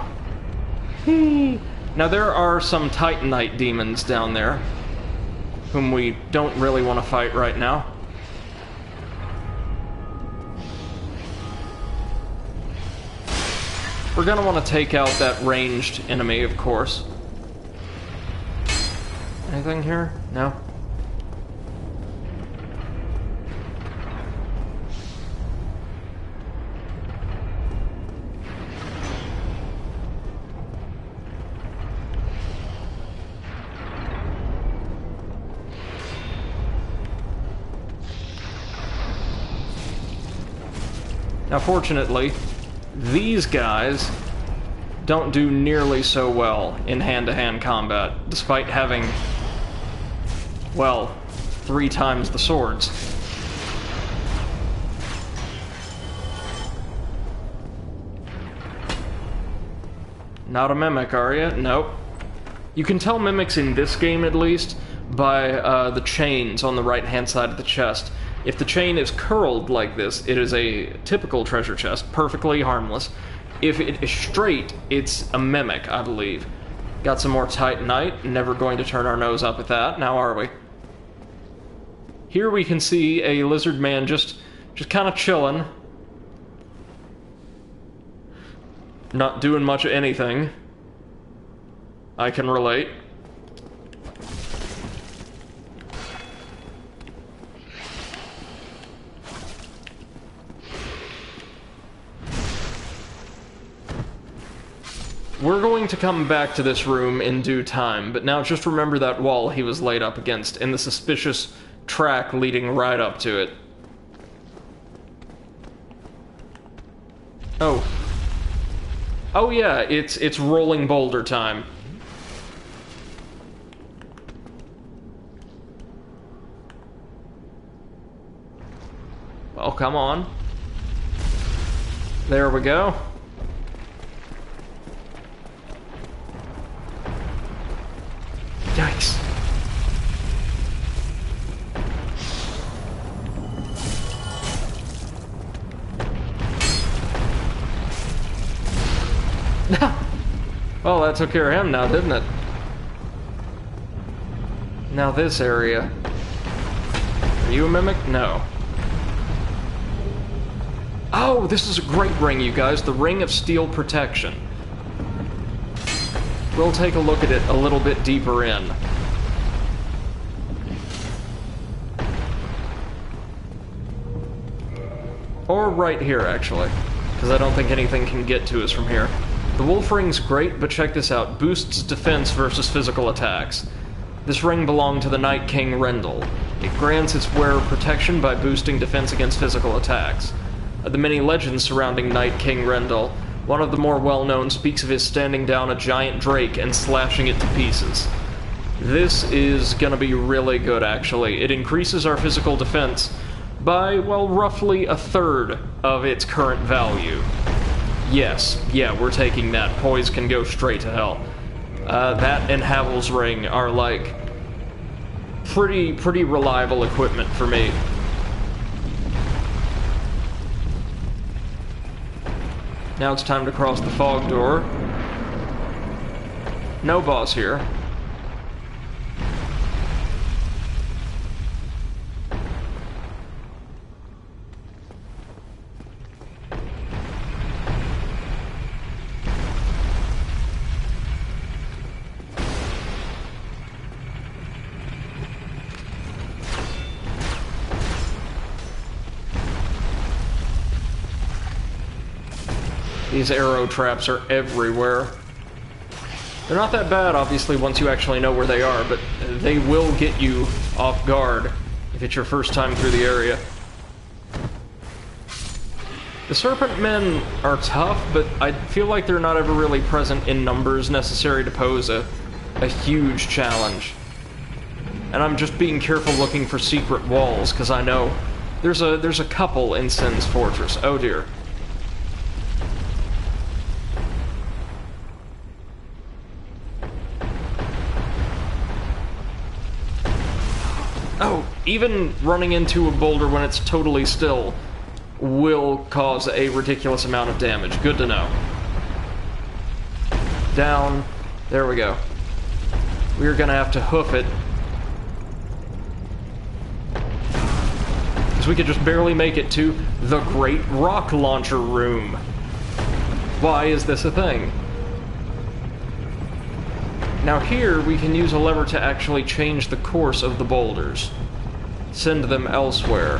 Now there are some Titanite demons down there, whom we don't really want to fight right now. We're gonna want to take out that ranged enemy, of course. Anything here? No? Now, fortunately, these guys don't do nearly so well in hand-to-hand combat, despite having, well, 3 times the swords. Not a mimic, are you? Nope. You can tell mimics in this game, at least, by the chains on the right-hand side of the chest. If the chain is curled like this, it is a typical treasure chest, perfectly harmless. If it is straight, it's a mimic, I believe. Got some more Titanite, never going to turn our nose up at that, now are we? Here we can see a lizard man just kind of chilling. Not doing much of anything. I can relate. We're going to come back to this room in due time, but now just remember that wall he was laid up against, and the suspicious track leading right up to it. Oh. Oh yeah, it's rolling boulder time. Well, come on. There we go. Well, that took care of him now, didn't it? Now this area. Are you a mimic? No. Oh, this is a great ring, you guys. The Ring of Steel Protection. We'll take a look at it a little bit deeper in. Or right here, actually. Because I don't think anything can get to us from here. The Wolf Ring's great, but check this out. Boosts defense versus physical attacks. This ring belonged to the Night King Rendell. It grants its wearer protection by boosting defense against physical attacks. Of the many legends surrounding Night King Rendell, one of the more well-known speaks of his standing down a giant drake and slashing it to pieces. This is gonna be really good, actually. It increases our physical defense by, well, roughly a third of its current value. Yes, yeah, we're taking that. Poise can go straight to hell. That and Havel's Ring are, like, pretty reliable equipment for me. Now it's time to cross the fog door. No boss here. These arrow traps are everywhere. They're not that bad, obviously, once you actually know where they are, but they will get you off guard if it's your first time through the area. The Serpent Men are tough, but I feel like they're not ever really present in numbers necessary to pose a huge challenge. And I'm just being careful looking for secret walls, because I know there's a couple in Sin's Fortress. Oh dear. Oh, even running into a boulder when it's totally still will cause a ridiculous amount of damage. Good to know. Down. There we go. We're gonna have to hoof it. Because we could just barely make it to the Great Rock Launcher Room. Why is this a thing? Now here, we can use a lever to actually change the course of the boulders. Send them elsewhere.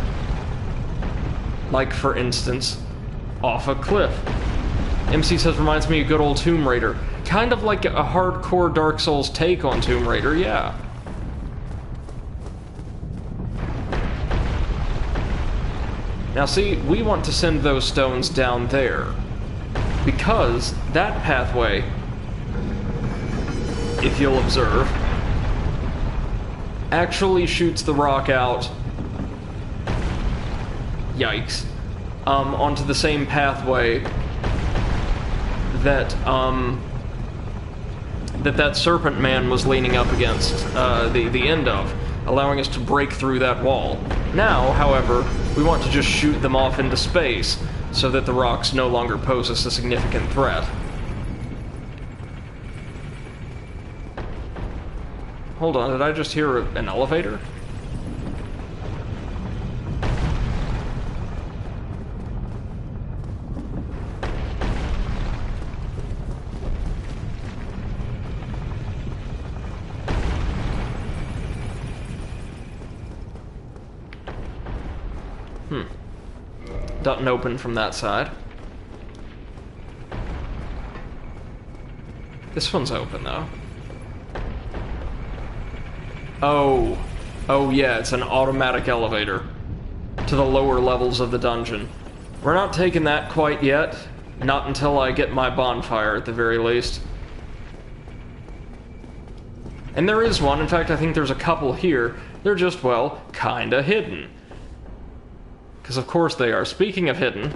Like, for instance, off a cliff. MC says, reminds me of good old Tomb Raider. Kind of like a hardcore Dark Souls take on Tomb Raider, yeah. Now see, we want to send those stones down there. Because that pathway, if you'll observe, actually shoots the rock out, yikes, onto the same pathway that, that Serpent Man was leaning up against, the end of, allowing us to break through that wall. Now, however, we want to just shoot them off into space, so that the rocks no longer pose us a significant threat. Hold on, did I just hear an elevator? Doesn't open from that side. This one's open, though. Oh yeah, it's an automatic elevator to the lower levels of the dungeon. We're not taking that quite yet. Not until I get my bonfire, at the very least. And there is one. In fact, I think there's a couple here. They're just, well, kinda hidden. Because of course they are. Speaking of hidden...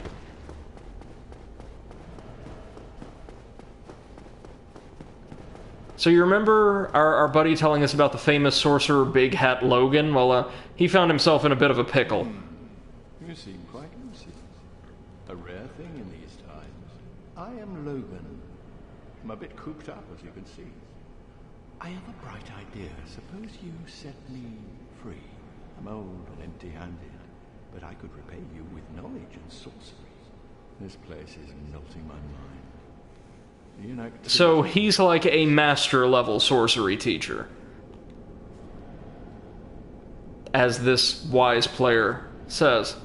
So you remember our buddy telling us about the famous sorcerer Big Hat Logan? Well, he found himself in a bit of a pickle. You seem quite lucid. A rare thing in these times. I am Logan. I'm a bit cooped up, as you can see. I have a bright idea. Suppose you set me free. I'm old and empty-handed, but I could repay you with knowledge and sorcery. This place is melting my mind. So he's like a master-level sorcery teacher, as this wise player says.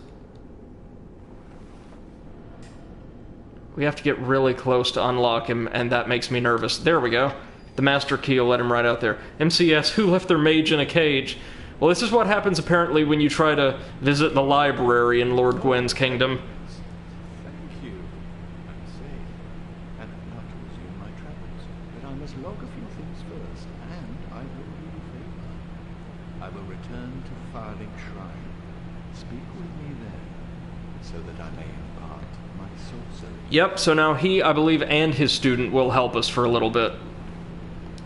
We have to get really close to unlock him, and that makes me nervous. There we go. The master key will let him right out there. MCS, who left their mage in a cage? Well, this is what happens apparently when you try to visit the library in Lord Gwyn's kingdom. Thank you. I'm safe, and I'm not to resume my travels. But I must log a few things first, and I will do you a favor. I will return to Farthing Shrine. Speak with me there, so that I may impart my sorcery. Yep, so now he, I believe, and his student will help us for a little bit.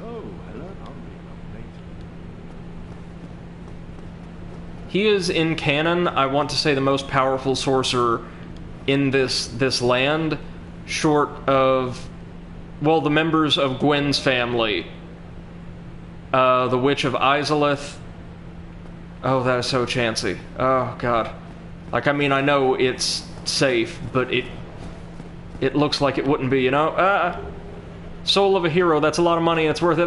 Oh, hello. I'll be late. He is, in canon, I want to say the most powerful sorcerer in this land, short of, well, the members of Gwyn's family. The Witch of Izalith. Oh, that is so chancy. Oh, God. Like, I mean, I know it's safe, but it looks like it wouldn't be, you know? Soul of a hero, that's a lot of money, it's worth it.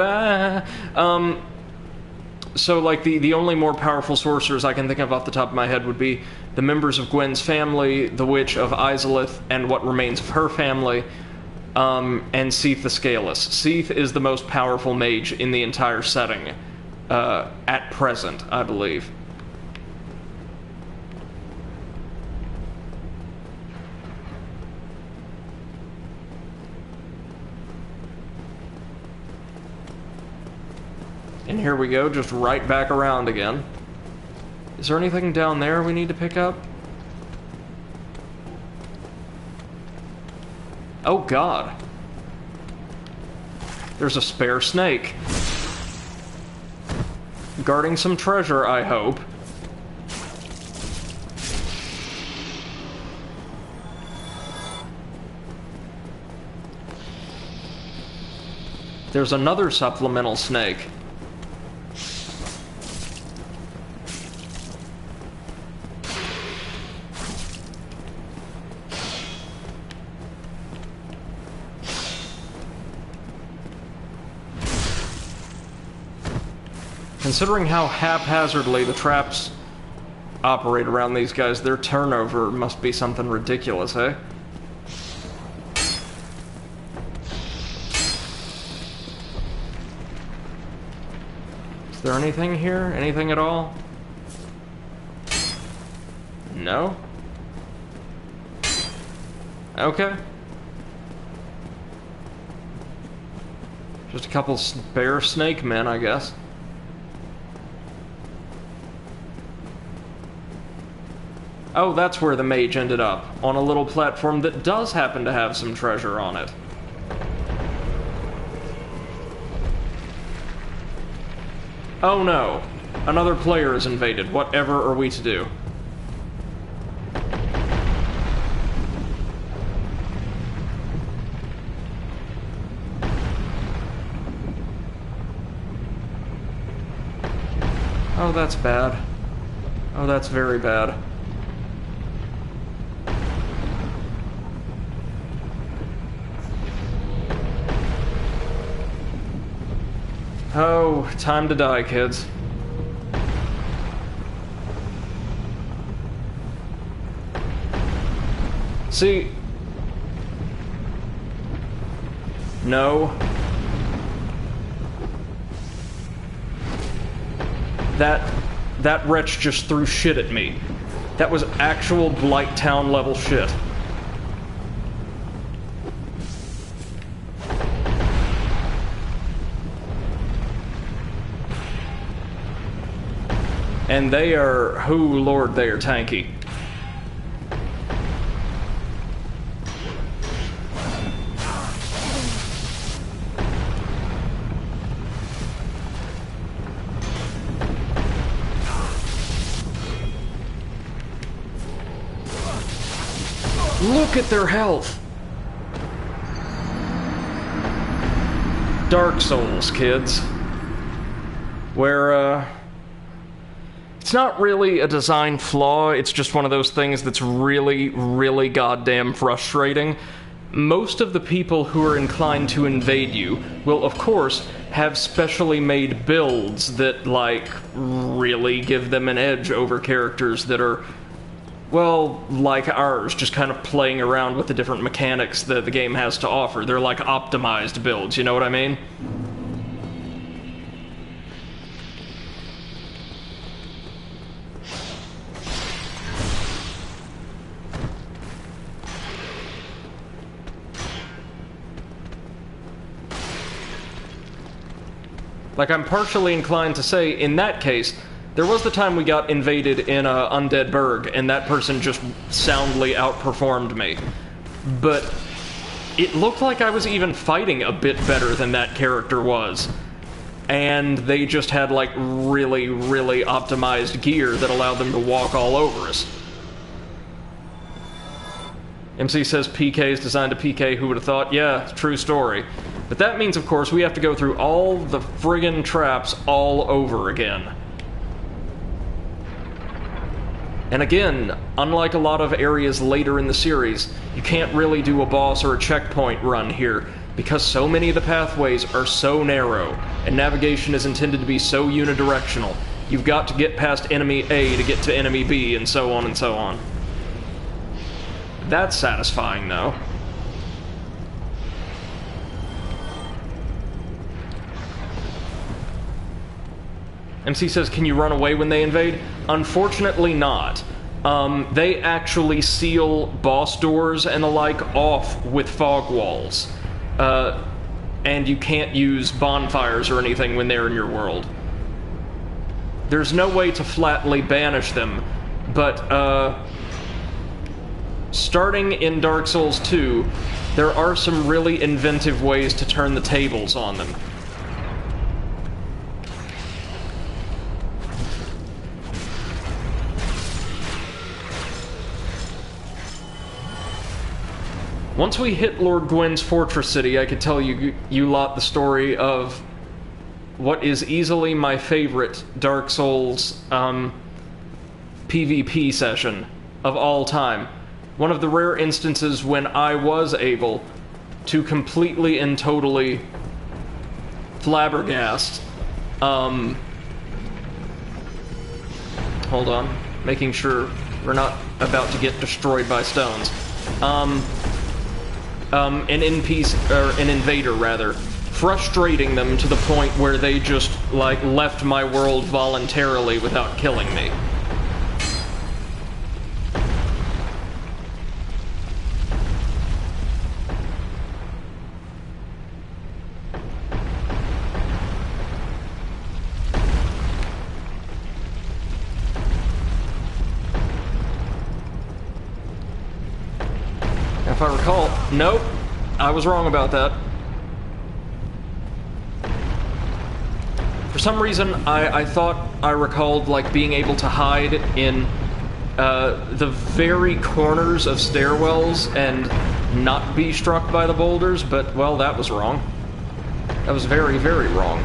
So, like, the only more powerful sorcerers I can think of off the top of my head would be the members of Gwyn's family, the Witch of Izalith, and what remains of her family, and Seath the Scaleless. Seath is the most powerful mage in the entire setting, at present, I believe. And here we go, just right back around again. Is there anything down there we need to pick up? Oh, God. There's a spare snake. Guarding some treasure, I hope. There's another supplemental snake. Considering how haphazardly the traps operate around these guys, their turnover must be something ridiculous, eh? Is there anything here? Anything at all? No? Okay. Just a couple spare snake men, I guess. Oh, that's where the mage ended up, on a little platform that does happen to have some treasure on it. Oh no, another player is invaded. Whatever are we to do? Oh, that's bad. Oh, that's very bad. Oh, time to die, kids. See? No. That wretch just threw shit at me. That was actual Blighttown level shit. And they are, who lord, they are tanky. Look at their health. Dark Souls, kids. Where, it's not really a design flaw, it's just one of those things that's really, really goddamn frustrating. Most of the people who are inclined to invade you will, of course, have specially made builds that, like, really give them an edge over characters that are, well, like ours, just kind of playing around with the different mechanics that the game has to offer. They're like optimized builds, you know what I mean? Like, I'm partially inclined to say, in that case, there was the time we got invaded in Undead Burg, and that person just soundly outperformed me. But it looked like I was even fighting a bit better than that character was. And they just had, like, really, really optimized gear that allowed them to walk all over us. MC says PK is designed to PK, who would have thought? Yeah, true story. But that means, of course, we have to go through all the friggin' traps all over again. And again, unlike a lot of areas later in the series, you can't really do a boss or a checkpoint run here, because so many of the pathways are so narrow, and navigation is intended to be so unidirectional. You've got to get past enemy A to get to enemy B, and so on and so on. That's satisfying, though. MC says, can you run away when they invade? Unfortunately not. They actually seal boss doors and the like off with fog walls. And you can't use bonfires or anything when they're in your world. There's no way to flatly banish them, but starting in Dark Souls 2, there are some really inventive ways to turn the tables on them. Once we hit Lord Gwyn's fortress city, I could tell you lot the story of what is easily my favorite Dark Souls PvP session of all time. One of the rare instances when I was able to completely and totally flabbergast. Hold on, making sure we're not about to get destroyed by stones. An invader rather, frustrating them to the point where they just, like, left my world voluntarily without killing me. If I recall, nope, I was wrong about that. For some reason, I thought I recalled, like, being able to hide in the very corners of stairwells and not be struck by the boulders, but, well, that was wrong. That was very, very wrong.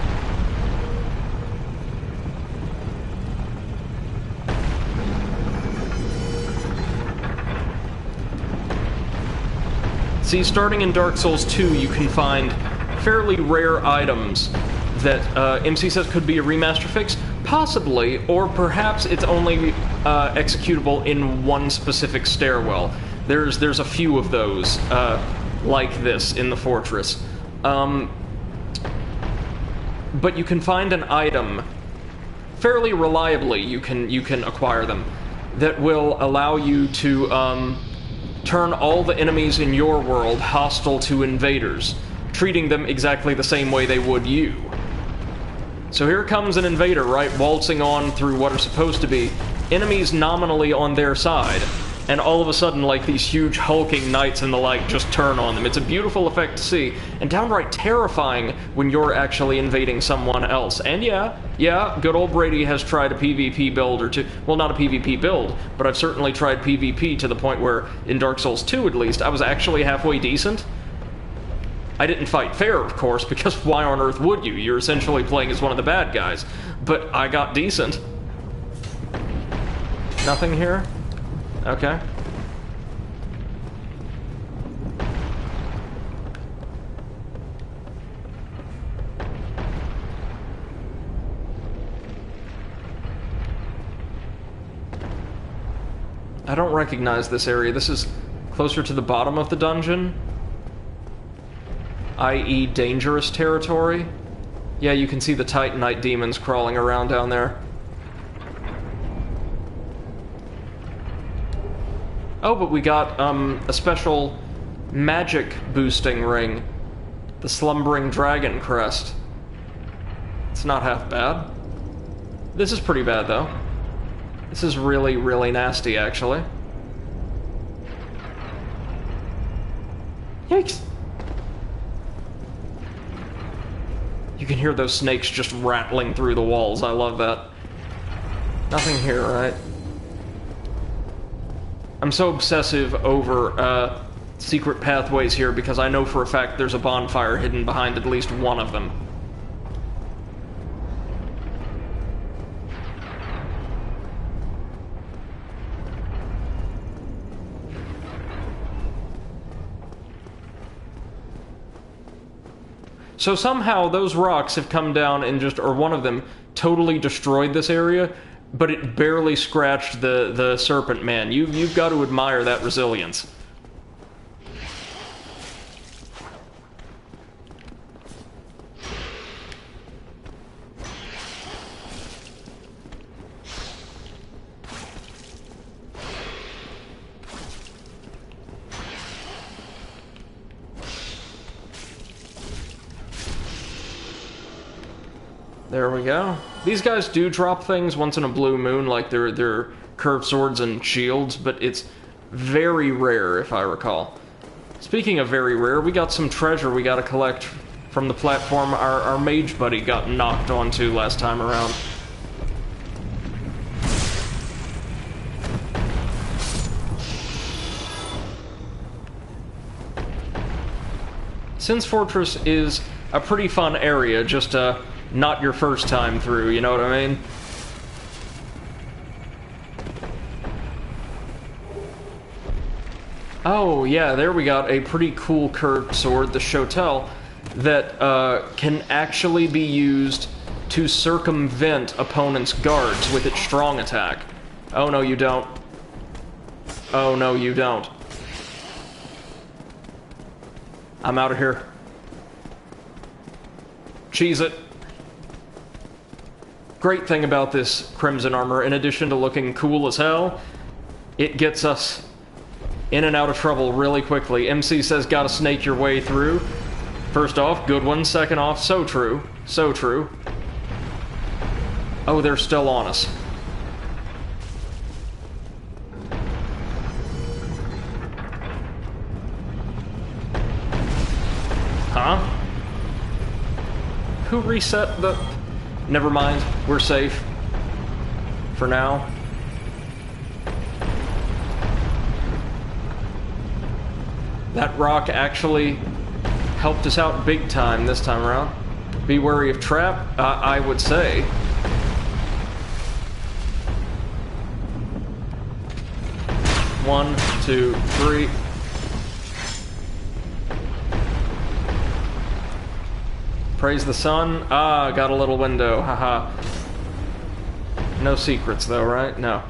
See, starting in Dark Souls 2, you can find fairly rare items that MC says could be a remaster fix, possibly, or perhaps it's only executable in one specific stairwell. There's a few of those like this in the fortress. But you can find an item fairly reliably. You can acquire them that will allow you to turn all the enemies in your world hostile to invaders, treating them exactly the same way they would you. So here comes an invader, right, waltzing on through what are supposed to be enemies nominally on their side, and all of a sudden, like, these huge hulking knights and the like just turn on them. It's a beautiful effect to see, and downright terrifying when you're actually invading someone else. And yeah, good old Brady has tried a PvP build or two. Well, not a PvP build, but I've certainly tried PvP to the point where, in Dark Souls 2 at least, I was actually halfway decent. I didn't fight fair, of course, because why on earth would you? You're essentially playing as one of the bad guys. But I got decent. Nothing here? Okay. I don't recognize this area. This is closer to the bottom of the dungeon, i.e. dangerous territory. Yeah, you can see the Titanite demons crawling around down there. Oh, but we got a special magic boosting ring. The Slumbering Dragon Crest. It's not half bad. This is pretty bad, though. This is really, really nasty, actually. Yikes! You can hear those snakes just rattling through the walls. I love that. Nothing here, right? I'm so obsessive over secret pathways here because I know for a fact there's a bonfire hidden behind at least one of them. So somehow those rocks have come down and just, or one of them, totally destroyed this area, but it barely scratched the Serpent Man. You've got to admire that resilience. There we go. These guys do drop things once in a blue moon, like their curved swords and shields, but it's very rare, if I recall. Speaking of very rare, we got some treasure we gotta collect from the platform our mage buddy got knocked onto last time around. Since Fortress is a pretty fun area, just not your first time through, you know what I mean? Oh, yeah, there we got a pretty cool curved sword, the Showdown, that can actually be used to circumvent opponents' guards with its strong attack. Oh, no, you don't. Oh, no, you don't. I'm out of here. Cheese it. Great thing about this Crimson Armor, in addition to looking cool as hell, it gets us in and out of trouble really quickly. MC says gotta snake your way through. First off, good one. Second off, so true. So true. Oh, they're still on us. Huh? Who reset the... Never mind, we're safe. For now. That rock actually helped us out big time this time around. Be wary of trap, I would say. One, two, three. Praise the sun. Ah, got a little window. Haha. No secrets, though, right? No.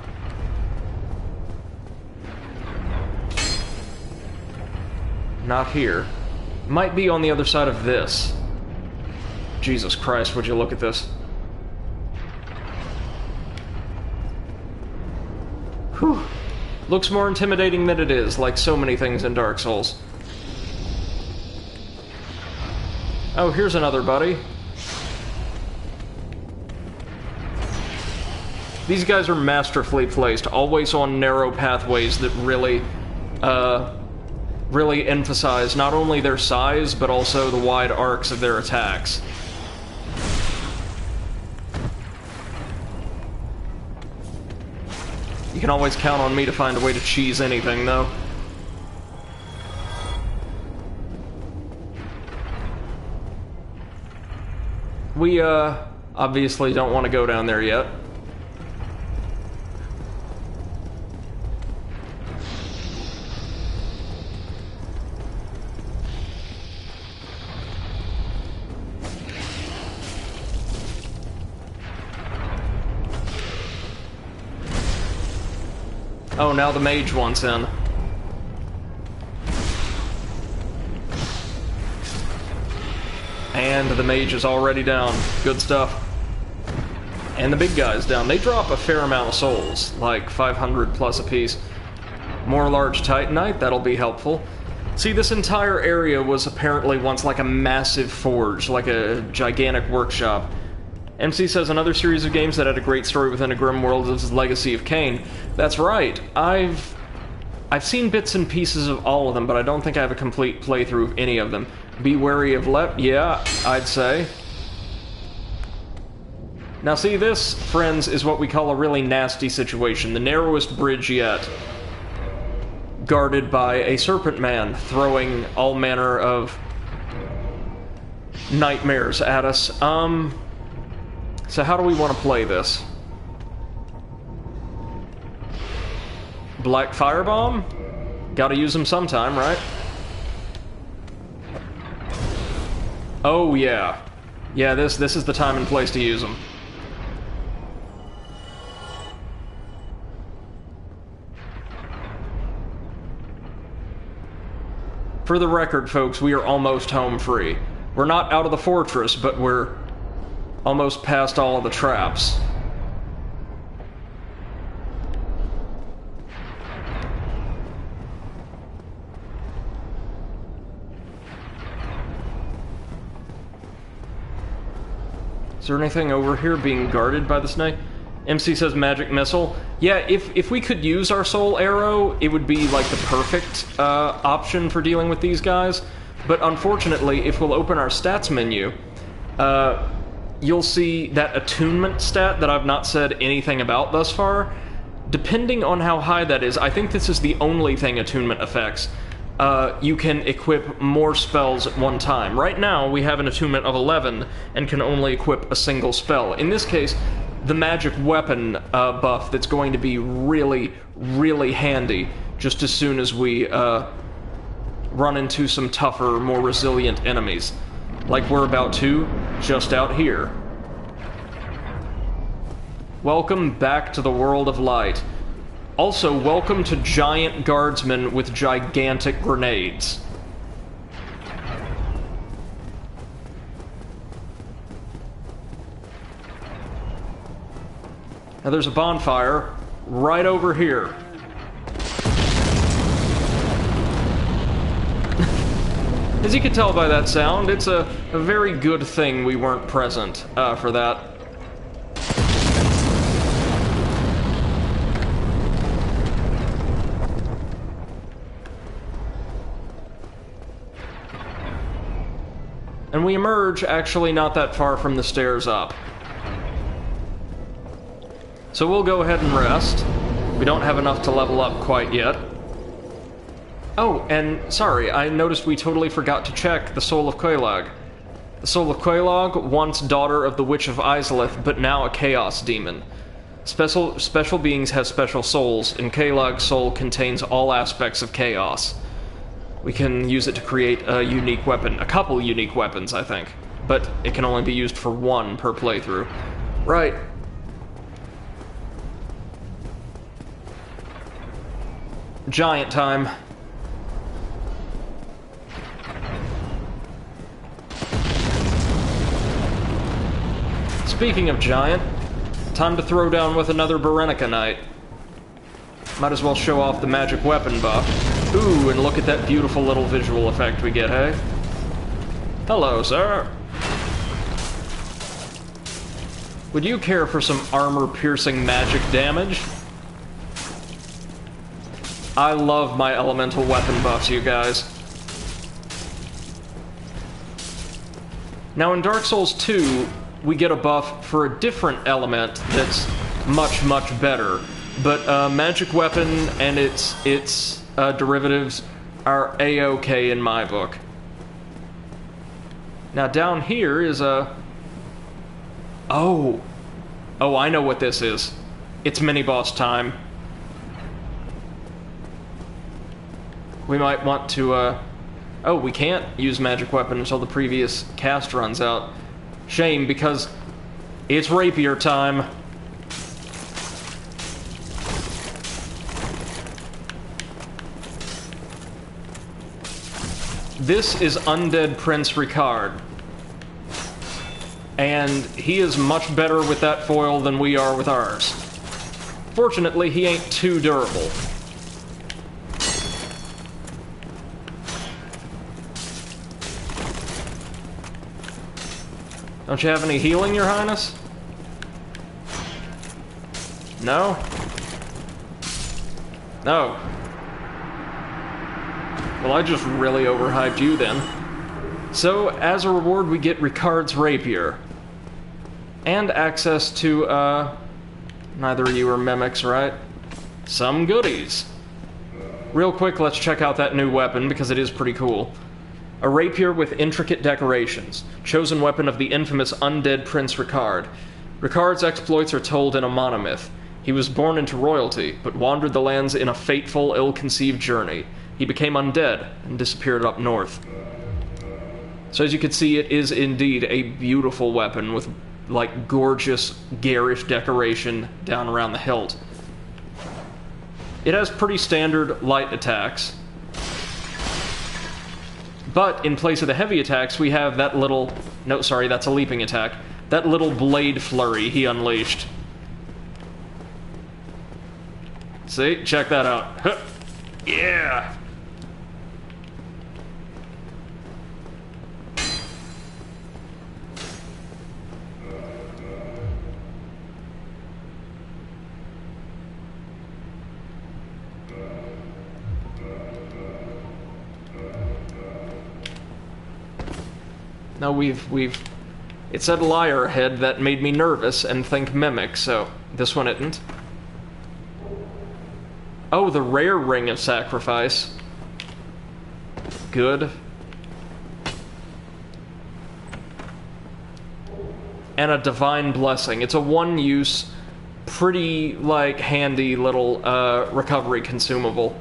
Not here. Might be on the other side of this. Jesus Christ, would you look at this. Whew. Looks more intimidating than it is, like so many things in Dark Souls. Oh, here's another buddy. These guys are masterfully placed, always on narrow pathways that really, really emphasize not only their size, but also the wide arcs of their attacks. You can always count on me to find a way to cheese anything, though. We, obviously don't want to go down there yet. Oh, now the mage wants in. And the mage is already down. Good stuff. And the big guy's down. They drop a fair amount of souls, like 500 plus apiece. More large titanite, that'll be helpful. See, this entire area was apparently once like a massive forge, like a gigantic workshop. MC says another series of games that had a great story within a grim world is Legacy of Kain. That's right. I've seen bits and pieces of all of them, but I don't think I have a complete playthrough of any of them. Be wary of yeah, I'd say. Now see, this, friends, is what we call a really nasty situation. The narrowest bridge yet. Guarded by a serpent man, throwing all manner of nightmares at us. So how do we want to play this? Black Firebomb? Gotta use them sometime, right? Oh yeah. Yeah, this is the time and place to use them. For the record, folks, we are almost home free. We're not out of the fortress, but we're almost past all of the traps. Is there anything over here being guarded by the snake? MC says magic missile. Yeah, if we could use our soul arrow, it would be like the perfect option for dealing with these guys. But unfortunately, if we'll open our stats menu, you'll see that attunement stat that I've not said anything about thus far. Depending on how high that is, I think this is the only thing attunement affects. You can equip more spells at one time. Right now, we have an attunement of 11 and can only equip a single spell. In this case, the magic weapon buff that's going to be really, really handy just as soon as we run into some tougher, more resilient enemies. Like we're about to, just out here. Welcome back to the world of light. Also, welcome to giant guardsmen with gigantic grenades. Now there's a bonfire right over here. As you can tell by that sound, it's a very good thing we weren't present for that. And we emerge actually not that far from the stairs up. So we'll go ahead and rest. We don't have enough to level up quite yet. Oh, and sorry, I noticed we totally forgot to check the Soul of Quelaag. The Soul of Quelaag, once daughter of the Witch of Izalith, but now a Chaos Demon. Special beings have special souls, and Quelaag's soul contains all aspects of chaos. We can use it to create a unique weapon. A couple unique weapons, I think. But it can only be used for one per playthrough. Right. Giant time. Speaking of giant, time to throw down with another Berenica Knight. Might as well show off the magic weapon buff. Ooh, and look at that beautiful little visual effect we get, hey? Hello, sir. Would you care for some armor-piercing magic damage? I love my elemental weapon buffs, you guys. Now in Dark Souls 2, we get a buff for a different element that's much, much better. But magic weapon and its derivatives are A-OK in my book. Now down here is a Oh! Oh, I know what this is. It's mini-boss time. We might want to, Oh, we can't use magic weapon until the previous cast runs out. Shame, because it's rapier time. This is Undead Prince Ricard. And he is much better with that foil than we are with ours. Fortunately, he ain't too durable. Don't you have any healing, Your Highness? No? No. Well, I just really overhyped you then. So, as a reward, we get Ricard's Rapier. And access to, neither of you are mimics, right? Some goodies. Real quick, let's check out that new weapon, because it is pretty cool. A rapier with intricate decorations, chosen weapon of the infamous undead Prince Ricard. Ricard's exploits are told in a monomyth. He was born into royalty, but wandered the lands in a fateful, ill-conceived journey. He became undead and disappeared up north. So as you can see, it is indeed a beautiful weapon with, like, gorgeous, garish decoration down around the hilt. It has pretty standard light attacks. But in place of the heavy attacks, we have that little... No, sorry, that's a leaping attack. That little blade flurry he unleashed. See? Check that out. Huh. Yeah! No, it said liar ahead that made me nervous and think mimic, so this one isn't. Oh, the rare ring of sacrifice. Good. And a divine blessing. It's a one-use, pretty, like, handy little, recovery consumable.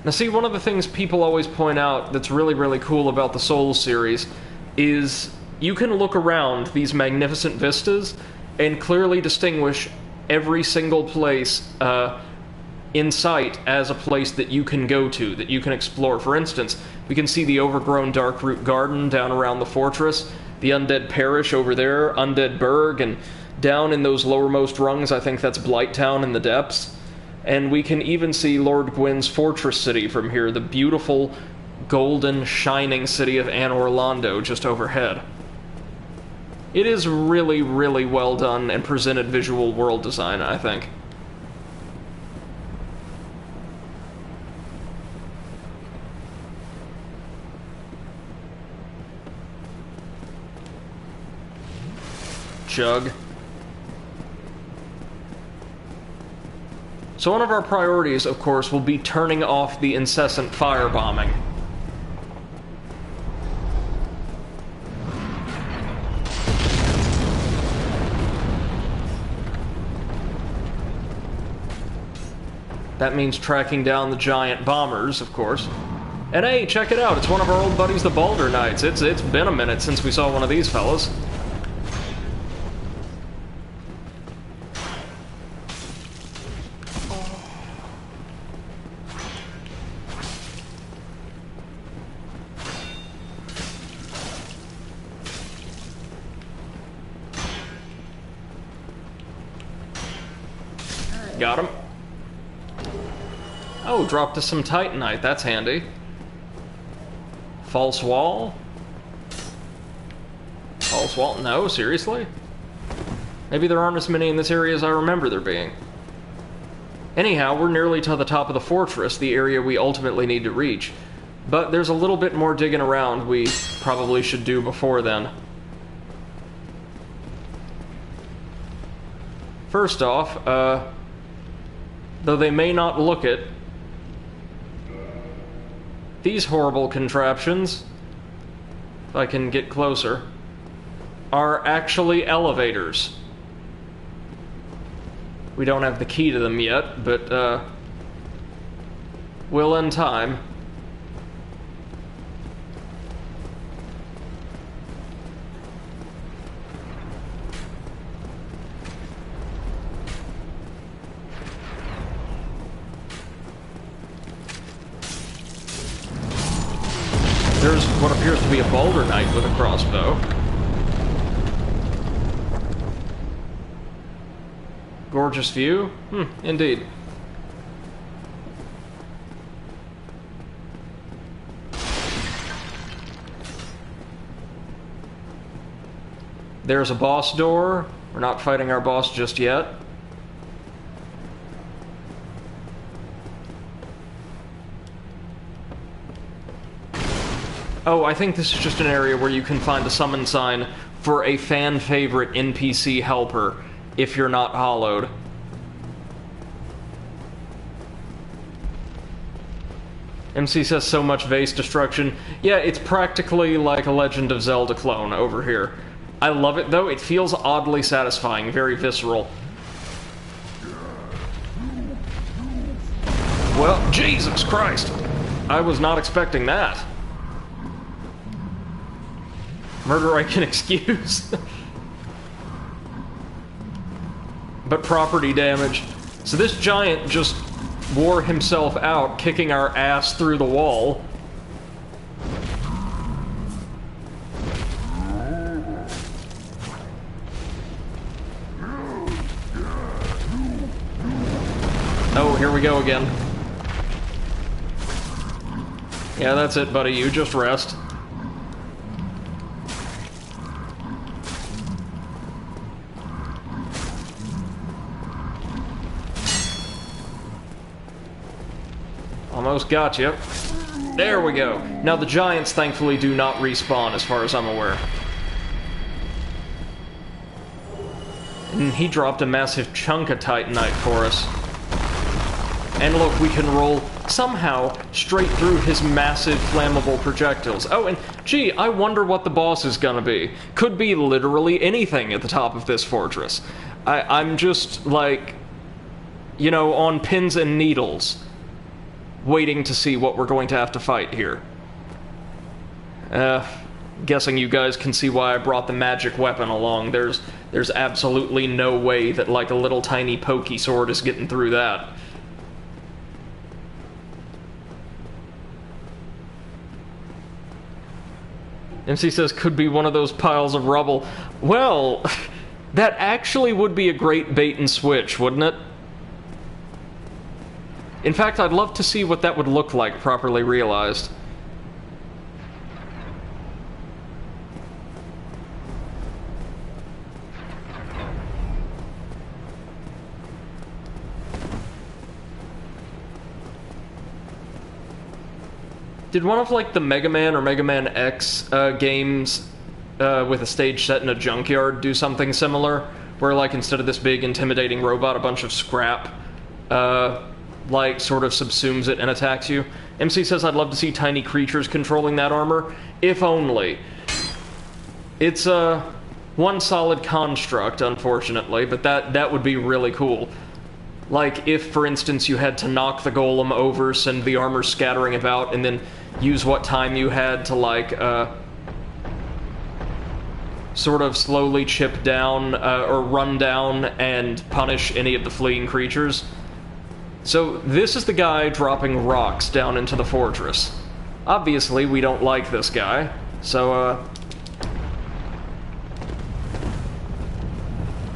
Now see, one of the things people always point out that's really, really cool about the Souls series is you can look around these magnificent vistas and clearly distinguish every single place in sight as a place that you can go to, that you can explore. For instance, we can see the overgrown Darkroot Garden down around the fortress, the Undead Parish over there, Undead Burg, and down in those lowermost rungs, I think that's Blighttown in the depths. And we can even see Lord Gwyn's fortress city from here, the beautiful, golden, shining city of Anor Londo just overhead. It is really, really well done and presented visual world design, I think. Chug. So one of our priorities, of course, will be turning off the incessant firebombing. That means tracking down the giant bombers, of course. And hey, check it out, it's one of our old buddies, the Balder Knights. It's been a minute since we saw one of these fellas. Got him. Oh, dropped us some Titanite. That's handy. False wall? False wall? No, seriously? Maybe there aren't as many in this area as I remember there being. Anyhow, we're nearly to the top of the fortress, the area we ultimately need to reach. But there's a little bit more digging around we probably should do before then. First off, though they may not look it, these horrible contraptions if I can get closer, are actually elevators. We don't have the key to them yet, but will in time. There's what appears to be a Boulder Knight with a crossbow. Gorgeous view? Indeed. There's a boss door. We're not fighting our boss just yet. Oh, I think this is just an area where you can find a summon sign for a fan-favorite NPC helper if you're not hollowed. MC says so much vase destruction. Yeah, it's practically like a Legend of Zelda clone over here. I love it, though. It feels oddly satisfying, very visceral. Well, Jesus Christ! I was not expecting that. Murder I can excuse. But property damage. So this giant just wore himself out, kicking our ass through the wall. Oh, here we go again. Yeah, that's it, buddy. You just rest. Almost got you. There we go. Now the giants thankfully do not respawn as far as I'm aware. And he dropped a massive chunk of Titanite for us. And look, we can roll somehow straight through his massive flammable projectiles. Oh, and gee, I wonder what the boss is gonna be. Could be literally anything at the top of this fortress. I'm just, like, you know, on pins and needles, waiting to see what we're going to have to fight here. Guessing you guys can see why I brought the magic weapon along. There's absolutely no way that, like, a little tiny pokey sword is getting through that. MC says, could be one of those piles of rubble. Well, that actually would be a great bait and switch, wouldn't it? In fact, I'd love to see what that would look like properly realized. Did one of, like, the Mega Man or Mega Man X games with a stage set in a junkyard do something similar? Where, like, instead of this big intimidating robot, a bunch of scrap like, sort of subsumes it and attacks you. MC says, I'd love to see tiny creatures controlling that armor. If only. It's one solid construct, unfortunately, but that would be really cool. Like, if, for instance, you had to knock the golem over, send the armor scattering about, and then use what time you had to, like, sort of slowly chip down, or run down and punish any of the fleeing creatures. So, this is the guy dropping rocks down into the fortress. Obviously, we don't like this guy, so,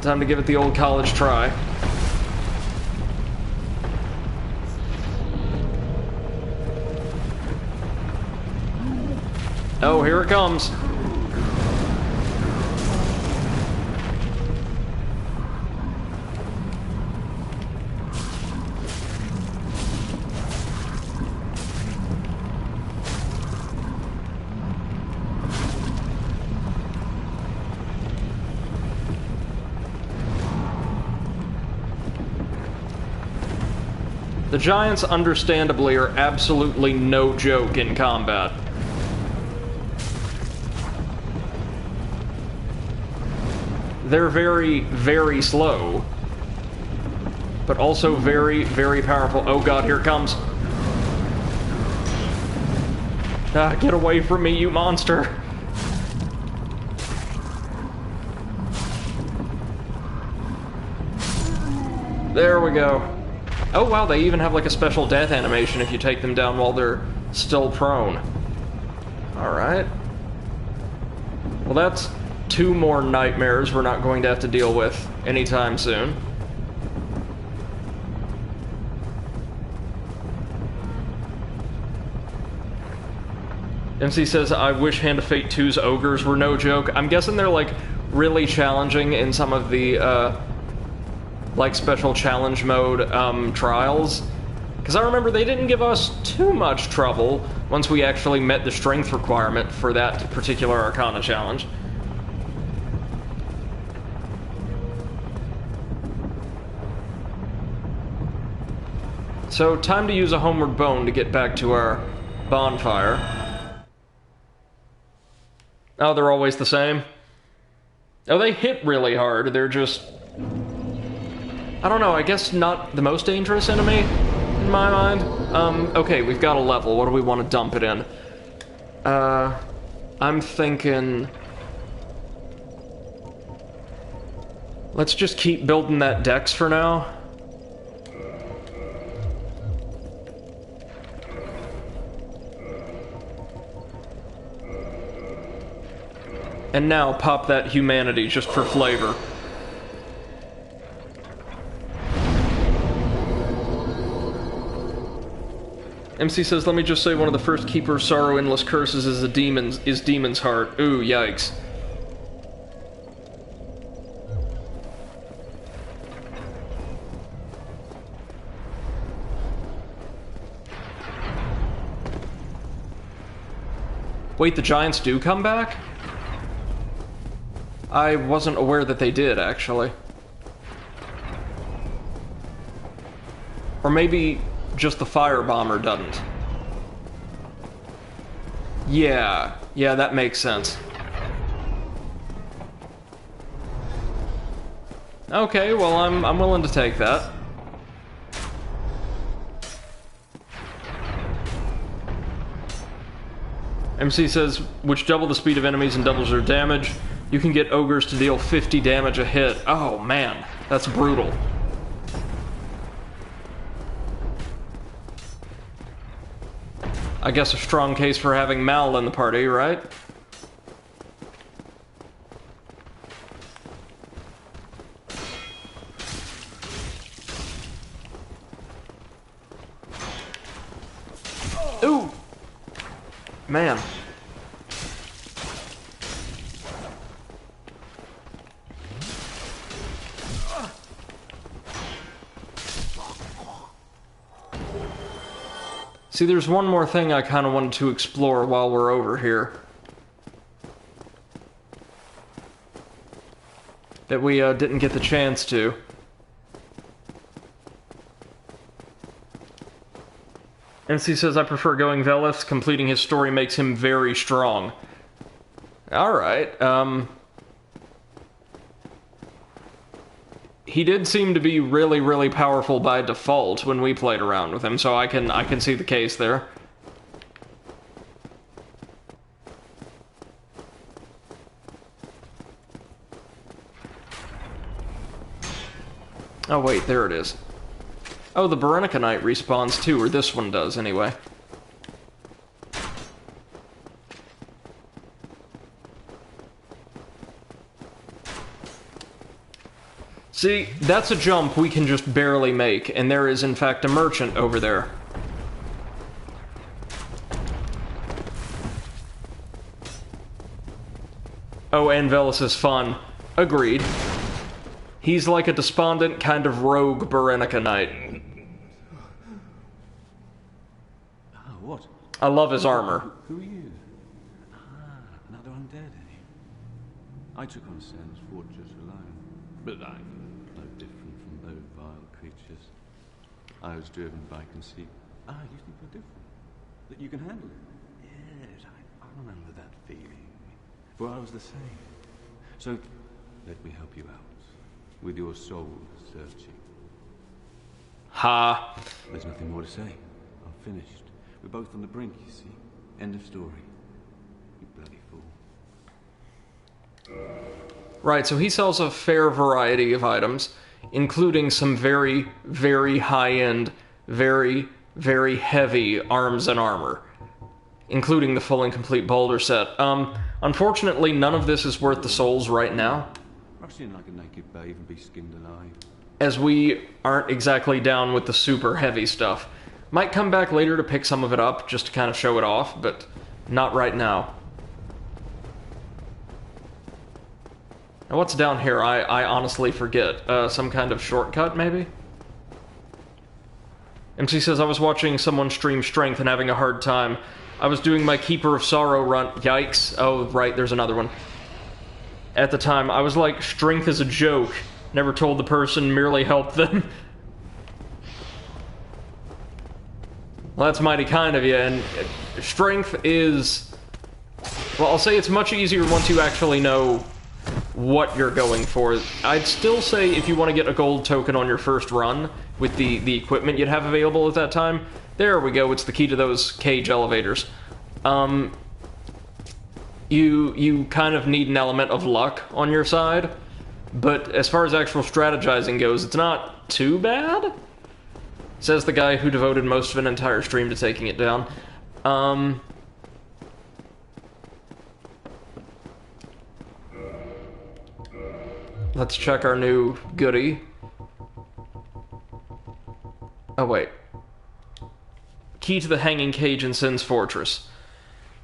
time to give it the old college try. Oh, here it comes. The giants, understandably, are absolutely no joke in combat. they're very, very slow, but also very, very powerful. Oh god, here it comes. Ah, get away from me, you monster. There we go. Oh wow, they even have like a special death animation if you take them down while they're still prone. Alright. Well, that's 2 more nightmares we're not going to have to deal with anytime soon. MC says, I wish Hand of Fate 2's ogres were no joke. I'm guessing they're, like, really challenging in some of the, like, special challenge mode, trials. Because I remember they didn't give us too much trouble once we actually met the strength requirement for that particular Arcana challenge. So, time to use a homeward bone to get back to our bonfire. Oh, they're always the same? Oh, they hit really hard, they're just... I don't know, I guess not the most dangerous enemy, in my mind. Okay, we've got a level, what do we want to dump it in? I'm thinking... Let's just keep building that dex for now. And now pop that humanity just for flavor. MC says, let me just say one of the first Keeper of Sorrow endless curses is Demon's Heart. Ooh, yikes. Wait, the giants do come back? I wasn't aware that they did, actually. Or maybe just the firebomber doesn't. Yeah, that makes sense. Okay, well, I'm willing to take that. MC says, which double the speed of enemies and doubles their damage. You can get ogres to deal 50 damage a hit. Oh man, that's brutal. I guess a strong case for having Mal in the party, right? Ooh! Man. See, there's one more thing I kind of wanted to explore while we're over here. That we didn't get the chance to. MC says, I prefer going Velith. Completing his story makes him very strong. Alright, he did seem to be really, really powerful by default when we played around with him, so I can see the case there. Oh wait, there it is. Oh, the Berenica Knight respawns too, or this one does anyway. See, that's a jump we can just barely make, and there is in fact a merchant over there. Oh, and Velis is fun. Agreed. He's like a despondent kind of rogue Berenica Knight. What? I love his armor. Who are you? Another undead, eh? I took on Sen's fortress alone, but I'm no different from those vile creatures. I was driven by conceit. You think you're different? That you can handle it? Yes, I remember that feeling. For I was the same. So, let me help you out. With your soul searching. Ha. There's nothing more to say. I'm finished. We're both on the brink, you see. End of story. You bloody fool. Right, so he sells a fair variety of items, including some very, very high-end, very, very heavy arms and armor, including the full and complete boulder set. Unfortunately, none of this is worth the souls right now, Rush in like a naked babe and be skinned alive. as we aren't exactly down with the super heavy stuff. Might come back later to pick some of it up, just to kind of show it off, but not right now. Now what's down here? I honestly forget. Some kind of shortcut, maybe? MC says, I was watching someone stream Strength and having a hard time. I was doing my Keeper of Sorrow run. Yikes. Oh, right, there's another one. At the time, I was like, Strength is a joke. Never told the person, merely helped them. Well, that's mighty kind of you, and Strength is... Well, I'll say it's much easier once you actually know what you're going for. I'd still say if you want to get a gold token on your first run with the equipment you'd have available at that time, there we go, it's the key to those cage elevators. You kind of need an element of luck on your side, but as far as actual strategizing goes, it's not too bad, says the guy who devoted most of an entire stream to taking it down. Let's check our new goodie. Oh, wait. Key to the hanging cage in Sin's Fortress.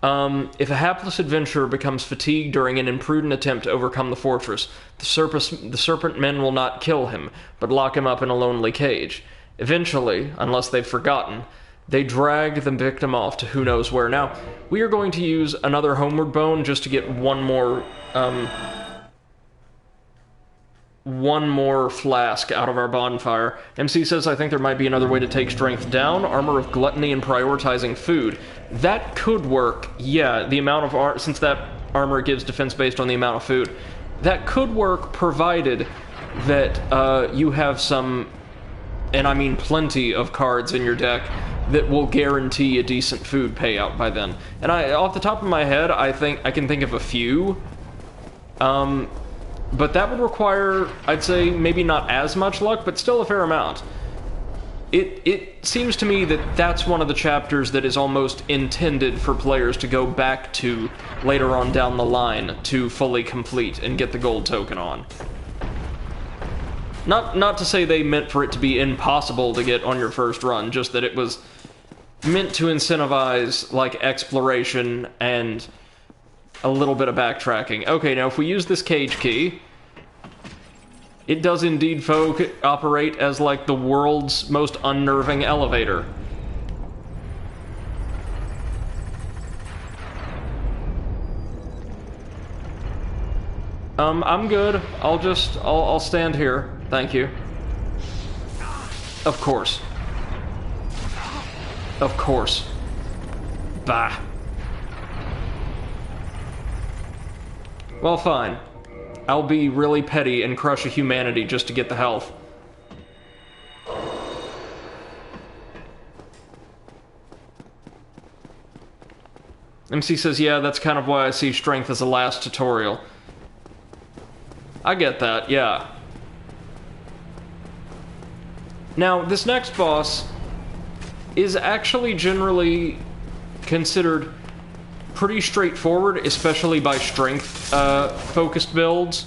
If a hapless adventurer becomes fatigued during an imprudent attempt to overcome the fortress, the serpent men will not kill him, but lock him up in a lonely cage. Eventually, unless they've forgotten, they drag the victim off to who knows where. Now, we are going to use another homeward bone just to get one more flask out of our bonfire. MC says, I think there might be another way to take Strength down. Armor of Gluttony and prioritizing food. That could work, yeah, the amount of since that armor gives defense based on the amount of food. That could work, provided that you have some, and I mean plenty of cards in your deck that will guarantee a decent food payout by then. And off the top of my head, I think I can think of a few. But that would require, I'd say, maybe not as much luck, but still a fair amount. It seems to me that that's one of the chapters that is almost intended for players to go back to later on down the line to fully complete and get the gold token on. Not to say they meant for it to be impossible to get on your first run, just that it was meant to incentivize, like, exploration and a little bit of backtracking. Okay, now if we use this cage key, it does indeed operate as like the world's most unnerving elevator. I'm good. I'll stand here. Thank you. Of course. Of course. Bah. Well, fine. I'll be really petty and crush a humanity just to get the health. MC says, yeah, that's kind of why I see Strength as a last tutorial. I get that, yeah. Now, this next boss is actually generally considered pretty straightforward, especially by strength-focused builds.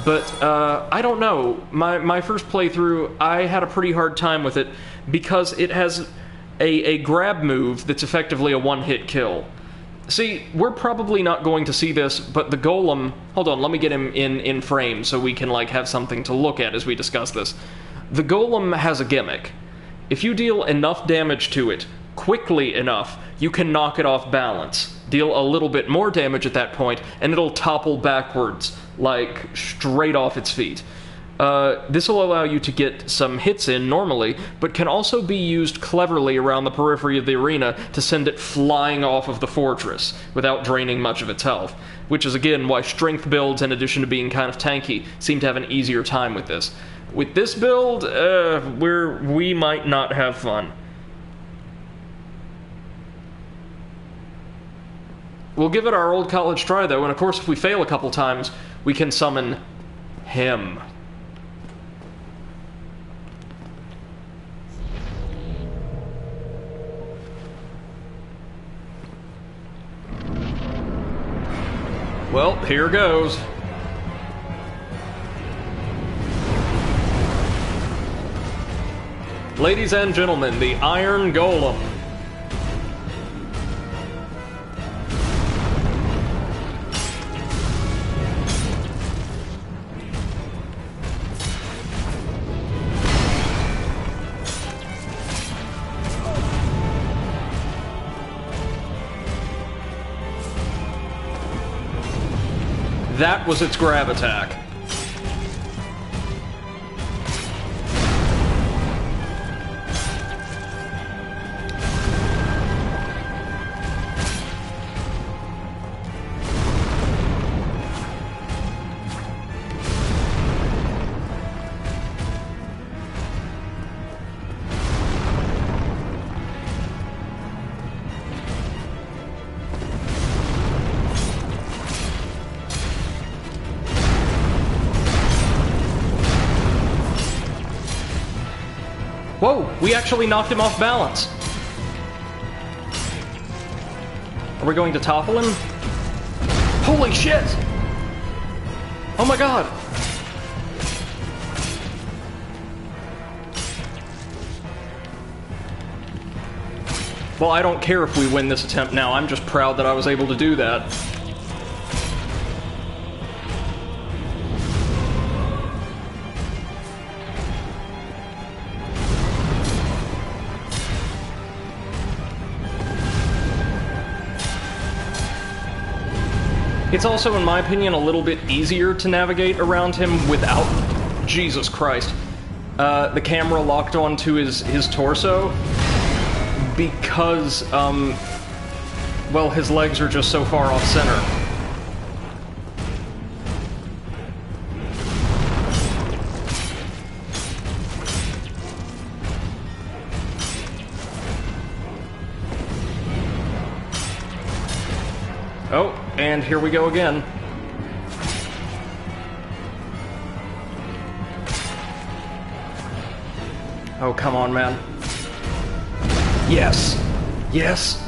But, I don't know. My first playthrough, I had a pretty hard time with it because it has a grab move that's effectively a one-hit kill. See, we're probably not going to see this, but the golem... Hold on, let me get him in frame so we can, like, have something to look at as we discuss this. The golem has a gimmick. If you deal enough damage to it, quickly enough, you can knock it off balance. Deal a little bit more damage at that point, and it'll topple backwards, like, straight off its feet. This will allow you to get some hits in normally, but can also be used cleverly around the periphery of the arena to send it flying off of the fortress without draining much of its health, which is again why strength builds, in addition to being kind of tanky, seem to have an easier time with this. With this build, we might not have fun. We'll give it our old college try, though, and of course if we fail a couple times, we can summon him. Well, here goes. Ladies and gentlemen, the Iron Golem. That was its grab attack. Whoa, we actually knocked him off balance. Are we going to topple him? Holy shit! Oh my god! Well, I don't care if we win this attempt now. I'm just proud that I was able to do that. It's also, in my opinion, a little bit easier to navigate around him without, Jesus Christ, the camera locked onto his torso, because, well, his legs are just so far off center. Oh, and here we go again. Oh, come on, man. Yes! Yes!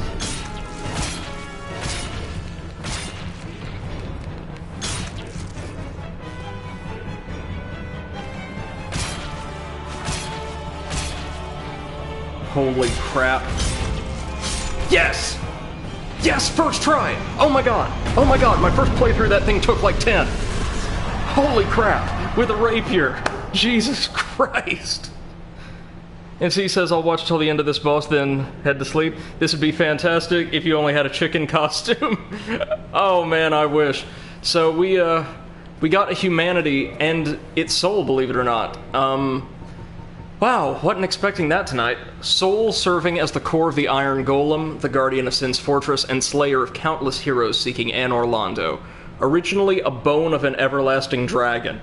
Holy crap. Yes! Yes, first try! Oh my god! Oh my god, my first playthrough that thing took like 10. Holy crap! With a rapier! Jesus Christ! And so he says, I'll watch till the end of this boss, then head to sleep. This would be fantastic if you only had a chicken costume. Oh man, I wish. So we got a humanity and its soul, believe it or not. Wow, wasn't expecting that tonight. Soul serving as the core of the Iron Golem, the guardian of Sin's fortress, and slayer of countless heroes seeking Anor Londo. Originally a bone of an everlasting dragon.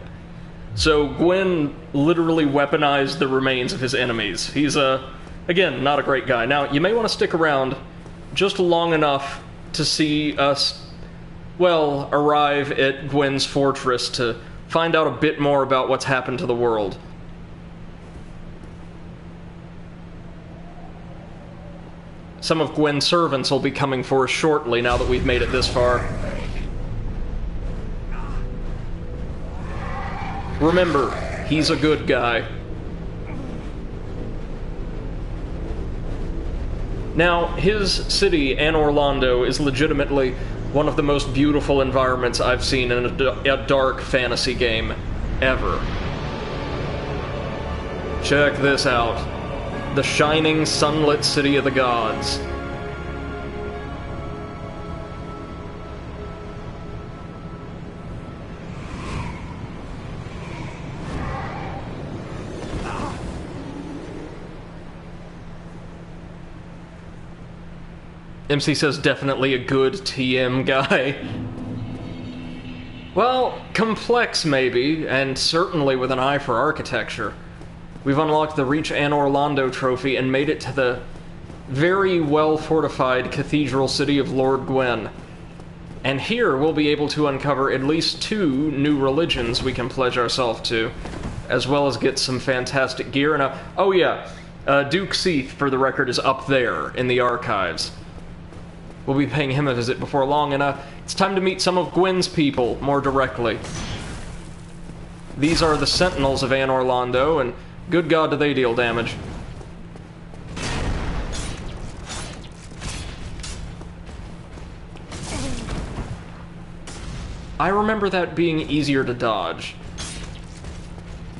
So Gwyn literally weaponized the remains of his enemies. He's, again, not a great guy. Now, you may want to stick around just long enough to see us, well, arrive at Gwyn's fortress to find out a bit more about what's happened to the world. Some of Gwyn's servants will be coming for us shortly now that we've made it this far. Remember, he's a good guy. Now, his city, Anor Londo, is legitimately one of the most beautiful environments I've seen in a dark fantasy game ever. Check this out. The shining, sunlit city of the gods. MC says definitely a good TM guy. Well, complex maybe, and certainly with an eye for architecture. We've unlocked the Reach Anor Londo trophy and made it to the very well-fortified cathedral city of Lord Gwyn. And here we'll be able to uncover at least 2 new religions we can pledge ourselves to, as well as get some fantastic gear. And oh yeah, Duke Seath, for the record, is up there in the archives. We'll be paying him a visit before long, and it's time to meet some of Gwyn's people more directly. These are the Sentinels of Anor Londo, and good God do they deal damage. I remember that being easier to dodge.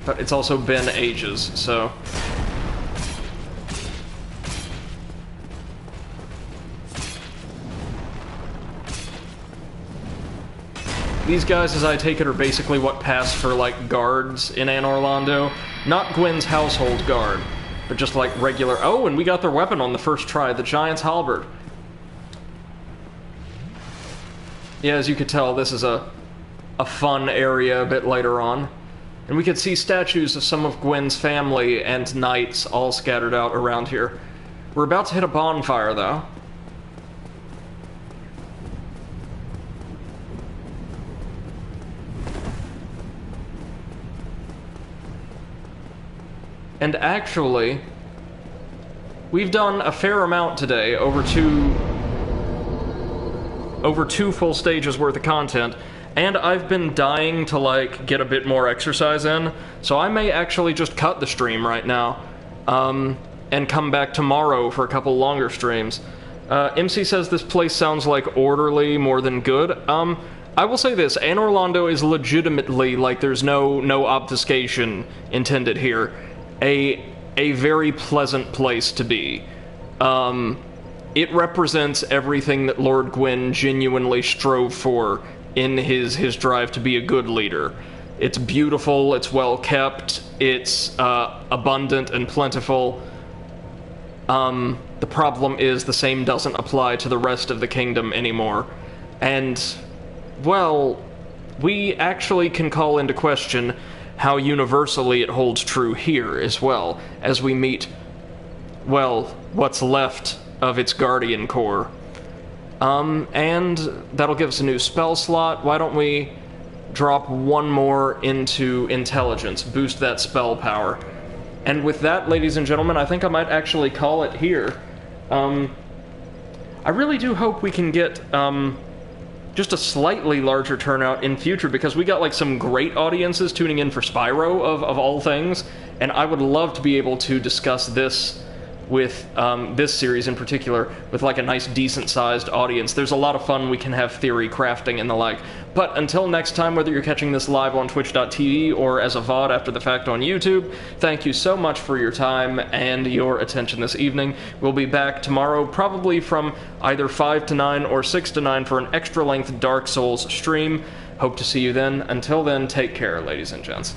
But it's also been ages, so... These guys, as I take it, are basically what pass for, like, guards in Anor Londo. Not Gwyn's household guard, but just, like, regular... Oh, and we got their weapon on the first try, the Giant's Halberd. Yeah, as you could tell, this is a fun area a bit later on. And we could see statues of some of Gwyn's family and knights all scattered out around here. We're about to hit a bonfire, though. And actually, we've done a fair amount today, over two full stages worth of content, and I've been dying to, like, get a bit more exercise in, so I may actually just cut the stream right now, and come back tomorrow for a couple longer streams. MC says this place sounds like orderly more than good. I will say this, Anor Londo is legitimately, like, there's no obfuscation intended here, a very pleasant place to be. It represents everything that Lord Gwyn genuinely strove for in his drive to be a good leader. It's beautiful, it's well kept, it's abundant and plentiful. The problem is the same doesn't apply to the rest of the kingdom anymore. And, well, we actually can call into question how universally it holds true here as well, as we meet, well, what's left of its Guardian Corps. And that'll give us a new spell slot. Why don't we drop one more into intelligence, boost that spell power. And with that, ladies and gentlemen, I think I might actually call it here. I really do hope we can get just a slightly larger turnout in future, because we got like some great audiences tuning in for Spyro of all things, and I would love to be able to discuss this with this series in particular with like a nice decent sized audience. There's a lot of fun we can have theory crafting and the like. But until next time, whether you're catching this live on twitch.tv or as a VOD after the fact on YouTube, thank you so much for your time and your attention this evening. We'll be back tomorrow, probably from either 5 to 9 or 6 to 9 for an extra length Dark Souls stream. Hope to see you then. Until then, take care, ladies and gents.